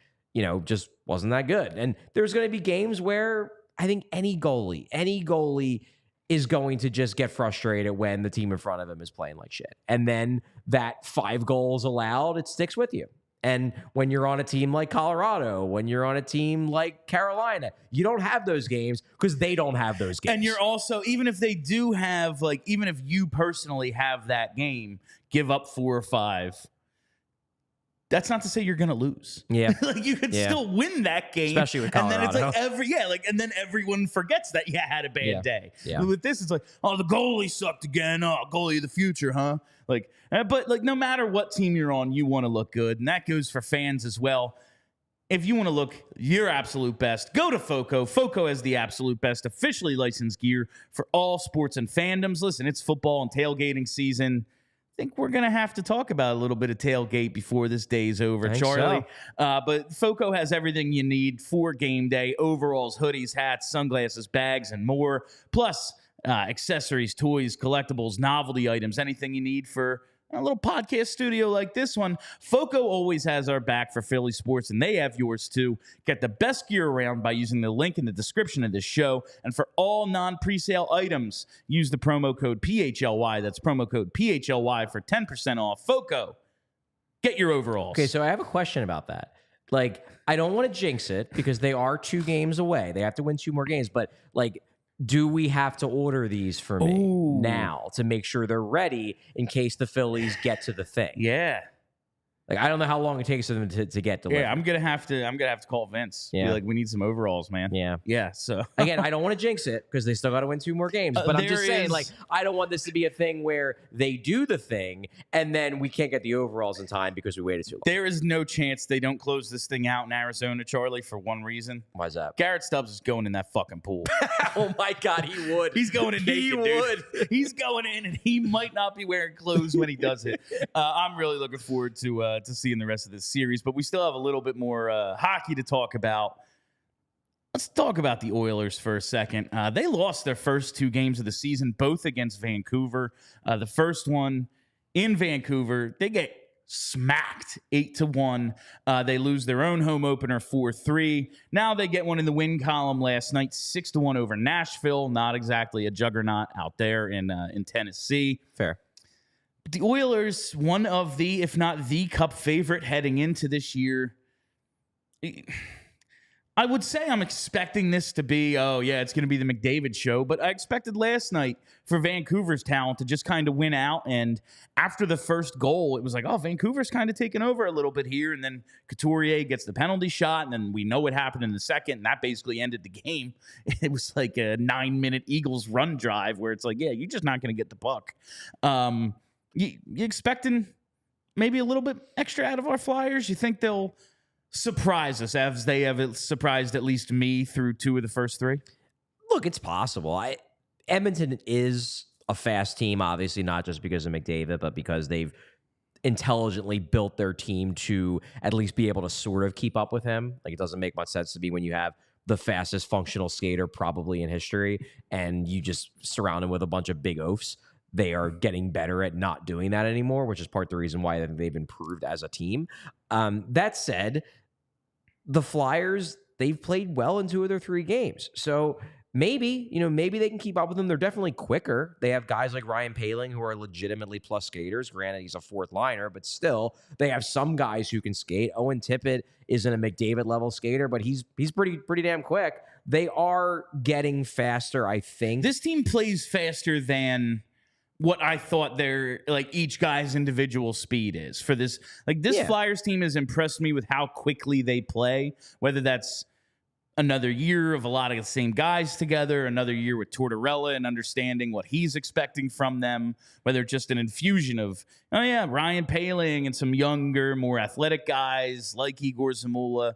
Speaker 2: just wasn't that good. And there's going to be games where I think any goalie is going to just get frustrated when the team in front of him is playing like shit. And then that 5 goals allowed, it sticks with you. And when you're on a team like Colorado, when you're on a team like Carolina, you don't have those games because they don't have those games.
Speaker 1: And you're also, even if they do have, like, even if you personally have that game, give up 4 or 5, that's not to say you're going to lose.
Speaker 2: Yeah.
Speaker 1: Like, you could still win that game.
Speaker 2: Especially with Colorado.
Speaker 1: And then it's like and then everyone forgets that you had a bad day.
Speaker 2: Yeah.
Speaker 1: With this, it's like, oh, the goalie sucked again. Oh, goalie of the future, huh? But like, no matter what team you're on, you want to look good. And that goes for fans as well. if you want to look your absolute best, go to FOCO. FOCO has the absolute best officially licensed gear for all sports and fandoms. Listen, it's football and tailgating season. I think we're going to have to talk about a little bit of tailgate before this day's over, Charlie.
Speaker 2: So.
Speaker 1: But FOCO has everything you need for game day: overalls, hoodies, hats, sunglasses, bags, and more. Plus, accessories, toys, collectibles, novelty items, anything you need for a little podcast studio like this one. FOCO always has our back for Philly sports, and they have yours too. Get the best gear around by using the link in the description of this show. And for all non-presale items, use the promo code PHLY. That's promo code PHLY for 10% off. FOCO, get your overalls.
Speaker 2: Okay, so I have a question about that. Like, I don't want to jinx it because they are 2 games away. They have to win 2 more games, but like, do we have to order these for me now to make sure they're ready in case the Phillies get to the thing?
Speaker 1: Yeah.
Speaker 2: Like, I don't know how long it takes for them to get delivered.
Speaker 1: Yeah, I'm gonna have to call Vince.
Speaker 2: Yeah.
Speaker 1: Be like, we need some overalls, man.
Speaker 2: Yeah.
Speaker 1: So
Speaker 2: again, I don't want to jinx it because they still got to win 2 more games. But I'm just saying, like, I don't want this to be a thing where they do the thing and then we can't get the overalls in time because we waited too long.
Speaker 1: There is no chance they don't close this thing out in Arizona, Charlie, for one reason.
Speaker 2: Why is that?
Speaker 1: Garrett Stubbs is going in that fucking pool.
Speaker 2: Oh my God, he would.
Speaker 1: He's going in naked,
Speaker 2: he
Speaker 1: dude.
Speaker 2: would.
Speaker 1: He's going in, and he might not be wearing clothes when he does it. I'm really looking forward to seeing the rest of this series, but we still have a little bit more hockey to talk about. Let's talk about the Oilers for a second. They lost their first 2 games of the season, both against Vancouver. The first one in Vancouver, they get smacked 8-1. They lose their own home opener 4-3. Now they get one in the win column last night, 6-1 over Nashville. Not exactly a juggernaut out there in Tennessee.
Speaker 2: Fair.
Speaker 1: But the Oilers, one of the, if not the Cup favorite heading into this year. I would say I'm expecting this to be, it's going to be the McDavid show, but I expected last night for Vancouver's talent to just kind of win out. And after the first goal, it was like, Vancouver's kind of taken over a little bit here. And then Couturier gets the penalty shot, and then we know what happened in the second, and that basically ended the game. It was like a 9-minute Eagles run drive where it's like, you're just not going to get the puck. You expecting maybe a little bit extra out of our Flyers? You think they'll surprise us as they have surprised at least me through 2 of the first 3?
Speaker 2: Look, it's possible. Edmonton is a fast team, obviously, not just because of McDavid, but because they've intelligently built their team to at least be able to sort of keep up with him. Like, it doesn't make much sense to be when you have the fastest functional skater probably in history and you just surround him with a bunch of big oafs. They are getting better at not doing that anymore, which is part of the reason why they've improved as a team. That said, the Flyers, they've played well in 2 of their 3 games. So maybe they can keep up with them. They're definitely quicker. They have guys like Ryan Poehling who are legitimately plus skaters. Granted, he's a 4th liner, but still, they have some guys who can skate. Owen Tippett isn't a McDavid level skater, but he's pretty damn quick. They are getting faster, I think.
Speaker 1: This team plays faster than what I thought their, like, each guy's individual speed is for this. Like, this Flyers team has impressed me with how quickly they play, whether that's another year of a lot of the same guys together, another year with Tortorella and understanding what he's expecting from them, whether just an infusion of, Ryan Poehling and some younger, more athletic guys like Egor Zamula.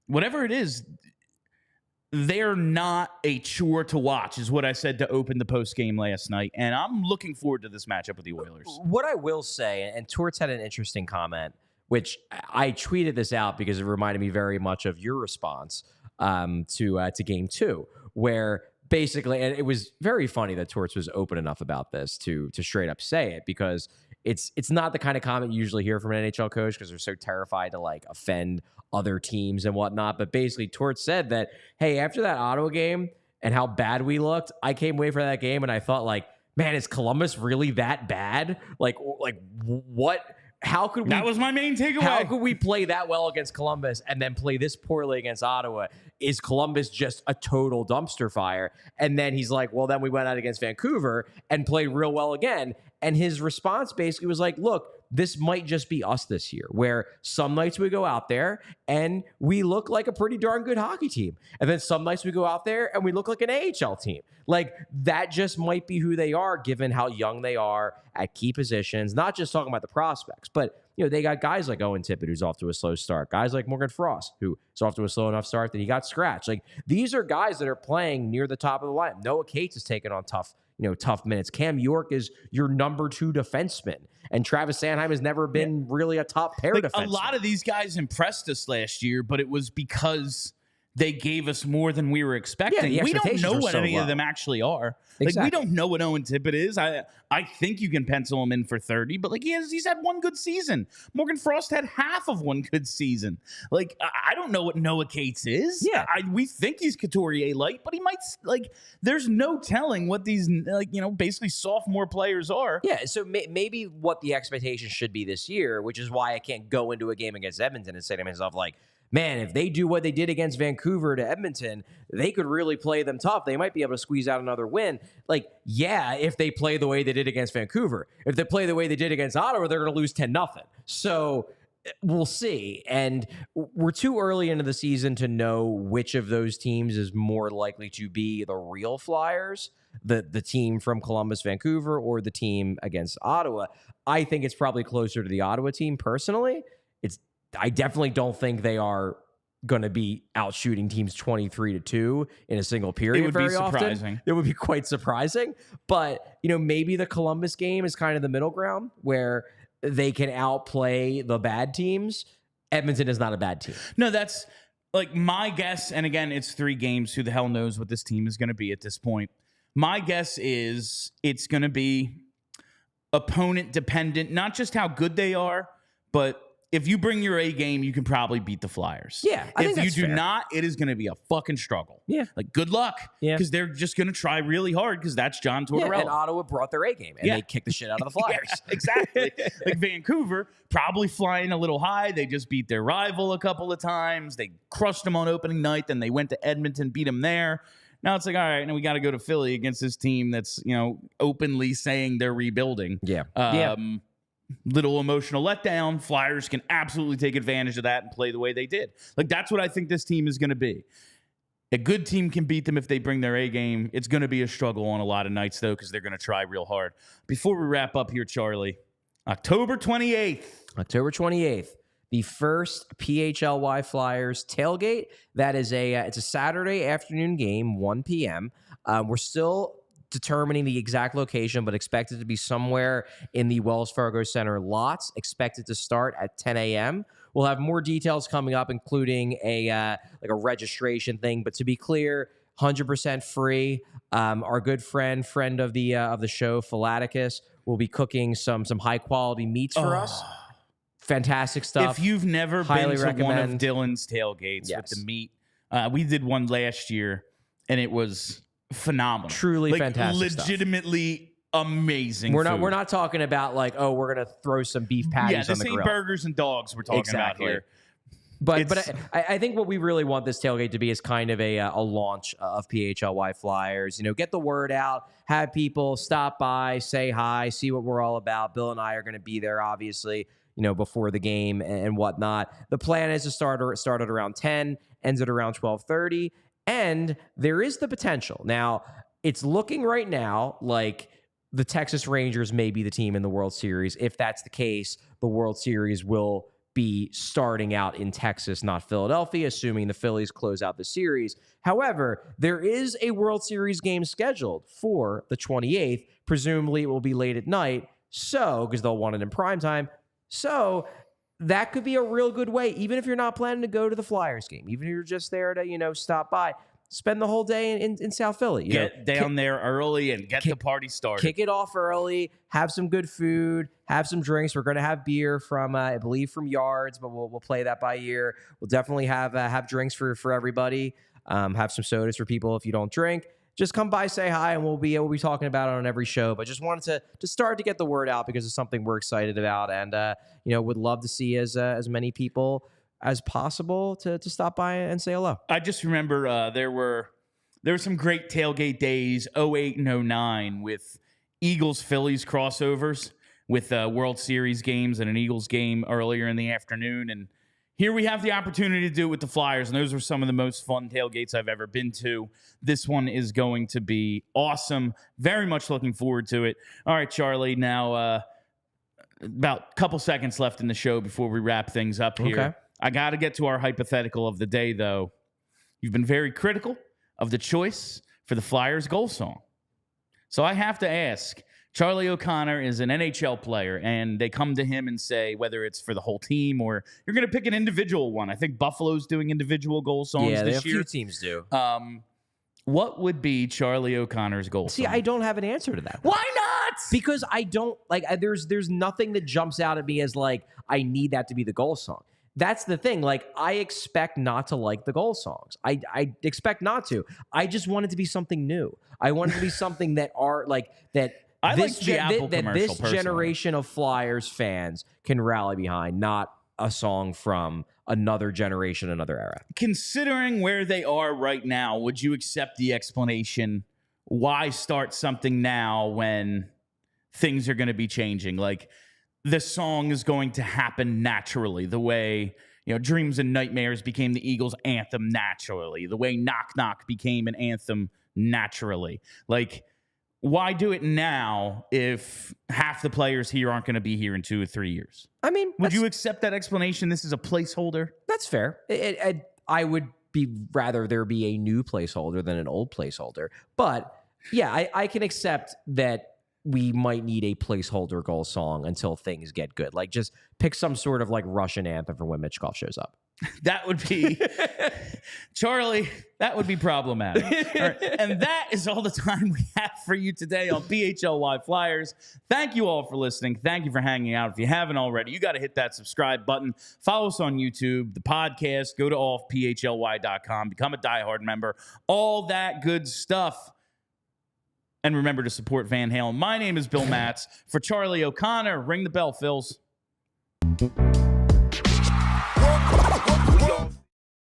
Speaker 1: Whatever it is, they're not a chore to watch, is what I said to open the post game last night. And I'm looking forward to this matchup with the Oilers.
Speaker 2: What I will say, and Torts had an interesting comment, which I tweeted this out because it reminded me very much of your response to game 2, where basically, and it was very funny that Torts was open enough about this to straight up say it, because it's not the kind of comment you usually hear from an NHL coach because they're so terrified to like offend other teams and whatnot. But basically, Torts said that, hey, after that Ottawa game and how bad we looked, I came away from that game and I thought, like, man, is Columbus really that bad? Like what? How could we?
Speaker 1: That was my main takeaway.
Speaker 2: How could we play that well against Columbus and then play this poorly against Ottawa? Is Columbus just a total dumpster fire? And then he's like, well, then we went out against Vancouver and played real well again. And his response basically was like, look, this might just be us this year, where some nights we go out there and we look like a pretty darn good hockey team. And then some nights we go out there and we look like an AHL team. Like, that just might be who they are, given how young they are at key positions, not just talking about the prospects, but they got guys like Owen Tippett, who's off to a slow start, guys like Morgan Frost, who is off to a slow enough start that he got scratched. Like, these are guys that are playing near the top of the line. Noah Cates is taking on tough minutes. Cam York is your number 2 defenseman. And Travis Sanheim has never been really a top pair defenseman.
Speaker 1: A lot of these guys impressed us last year, but it was because they gave us more than we were expecting.
Speaker 2: Yeah,
Speaker 1: we don't know what any
Speaker 2: low.
Speaker 1: of them actually are.
Speaker 2: Exactly.
Speaker 1: Like, we don't know what Owen Tippett is. I think you can pencil him in for 30, but like he's had one good season. Morgan Frost had half of one good season. Like, I don't know what Noah Cates is.
Speaker 2: Yeah.
Speaker 1: We think he's Couturier light, but he might, like, there's no telling what these, like, basically sophomore players are.
Speaker 2: Yeah, so maybe what the expectation should be this year, which is why I can't go into a game against Edmonton and say to myself, like, man, if they do what they did against Vancouver to Edmonton, they could really play them tough. They might be able to squeeze out another win. Like, yeah, if they play the way they did against Vancouver. If they play the way they did against Ottawa, they're going to lose 10-0. So we'll see. And we're too early into the season to know which of those teams is more likely to be the real Flyers, the team from Columbus, Vancouver, or the team against Ottawa. I think it's probably closer to the Ottawa team personally. I definitely don't think they are going to be out shooting teams 23-2 in a single period.
Speaker 1: It would
Speaker 2: very
Speaker 1: be surprising.
Speaker 2: Often. It would be quite surprising. But, maybe the Columbus game is kind of the middle ground where they can outplay the bad teams. Edmonton is not a bad team.
Speaker 1: No, that's like my guess. And again, it's 3 games. Who the hell knows what this team is going to be at this point? My guess is it's going to be opponent dependent, not just how good they are, but if you bring your A game, you can probably beat the Flyers.
Speaker 2: Yeah, I think
Speaker 1: if you
Speaker 2: that's
Speaker 1: do
Speaker 2: fair.
Speaker 1: not, it is going to be a fucking struggle.
Speaker 2: Yeah.
Speaker 1: Like, good luck.
Speaker 2: Yeah.
Speaker 1: Because they're just going to try really hard because that's John Tortorella.
Speaker 2: Yeah, and Ottawa brought their A game, and they kicked the shit out of the Flyers.
Speaker 1: Yeah, exactly. Like, Vancouver, probably flying a little high. They just beat their rival a couple of times. They crushed them on opening night. Then they went to Edmonton, beat them there. Now it's like, all right, now we got to go to Philly against this team that's, openly saying they're rebuilding.
Speaker 2: Yeah.
Speaker 1: Little emotional letdown. Flyers can absolutely take advantage of that and play the way they did. Like, that's what I think this team is going to be. A good team can beat them if they bring their A game. It's going to be a struggle on a lot of nights, though, because they're going to try real hard. Before we wrap up here, Charlie, October 28th.
Speaker 2: October 28th, the first PHLY Flyers tailgate. That is it's a Saturday afternoon game, 1 p.m. We're still determining the exact location, but expected to be somewhere in the Wells Fargo Center lots, expected to start at 10 a.m. We'll have more details coming up, including a registration thing. But to be clear, 100% free. Our good friend of the show, Philaticus, will be cooking some high quality meats for us. Fantastic stuff.
Speaker 1: If you've never been to
Speaker 2: recommend
Speaker 1: one of Dylan's tailgates with the meat, we did one last year, and it was phenomenal.
Speaker 2: Truly fantastic
Speaker 1: legitimately amazing.
Speaker 2: We're
Speaker 1: food.
Speaker 2: not talking about like, oh, we're gonna throw some beef patties on the grill.
Speaker 1: Burgers and dogs we're talking about here.
Speaker 2: But I think what we really want this tailgate to be is kind of a launch of PHLY Flyers. Get the word out, have people stop by, say hi, see what we're all about. Bill and I are going to be there, obviously, before the game and whatnot. The plan is to start at around 10, ends at around 12:30. And there is the potential. Now, it's looking right now like the Texas Rangers may be the team in the World Series. If that's the case, the World Series will be starting out in Texas, not Philadelphia, assuming the Phillies close out the series. However, there is a World Series game scheduled for the 28th. Presumably, it will be late at night. So, because they'll want it in prime time. So, that could be a real good way, even if you're not planning to go to the Flyers game, even if you're just there to, stop by, spend the whole day in South Philly.
Speaker 1: Get down there early and get the party started.
Speaker 2: Kick it off early, have some good food, have some drinks. We're going to have beer from, I believe, from Yards, but we'll play that by ear. We'll definitely have drinks for everybody, have some sodas for people if you don't drink. Just come by, say hi, and we'll be talking about it on every show. But just wanted to start to get the word out because it's something we're excited about, and would love to see as many people as possible to stop by and say hello.
Speaker 1: I just remember there were some great tailgate days, 08 and 09, with Eagles-Phillies crossovers with World Series games and an Eagles game earlier in the afternoon, and here we have the opportunity to do it with the Flyers, and those were some of the most fun tailgates I've ever been to. This one is going to be awesome. Very much looking forward to it. All right, Charlie, now about a couple seconds left in the show before we wrap things up here.
Speaker 2: Okay.
Speaker 1: I got to get to our hypothetical of the day, though. You've been very critical of the choice for the Flyers goal song. So I have to ask, Charlie O'Connor is an NHL player, and they come to him and say, whether it's for the whole team or you're going to pick an individual one. I think Buffalo's doing individual goal songs
Speaker 2: Yeah,
Speaker 1: this
Speaker 2: a
Speaker 1: year.
Speaker 2: few teams do.
Speaker 1: What would be Charlie O'Connor's goal
Speaker 2: See,
Speaker 1: song?
Speaker 2: I don't have an answer to that.
Speaker 1: Why not?
Speaker 2: Because I don't like. There's nothing that jumps out at me as like I need that to be the goal song. That's the thing. Like I expect not to like the goal songs. I expect not to. I just want it to be something new. I want it to be something that are like that.
Speaker 1: I
Speaker 2: this
Speaker 1: like the Apple
Speaker 2: that
Speaker 1: commercial,
Speaker 2: this
Speaker 1: personally.
Speaker 2: generation of Flyers fans can rally behind, not a song from another generation, another era.
Speaker 1: Considering where they are right now, would you accept the explanation? Why start something now when things are going to be changing? Like the song is going to happen naturally, the way Dreams and Nightmares became the Eagles' anthem naturally, the way Knock Knock became an anthem naturally. Like, why do it now if half the players here aren't going to be here in 2 or 3 years?
Speaker 2: I mean,
Speaker 1: Would you accept that explanation? This is a placeholder?
Speaker 2: That's fair. I would be rather there be a new placeholder than an old placeholder. But yeah, I can accept that we might need a placeholder goal song until things get good. Like just pick some sort of like Russian anthem for when Mitchkov shows up.
Speaker 1: That would be, Charlie, that would be problematic. All right. And that is all the time we have for you today on PHLY Flyers. Thank you all for listening. Thank you for hanging out. If you haven't already, you got to hit that subscribe button. Follow us on YouTube, the podcast. Go to allofphly.com. Become a diehard member. All that good stuff. And remember to support Van Halen. My name is Bill Matz. For Charlie O'Connor, ring the bell, Phils.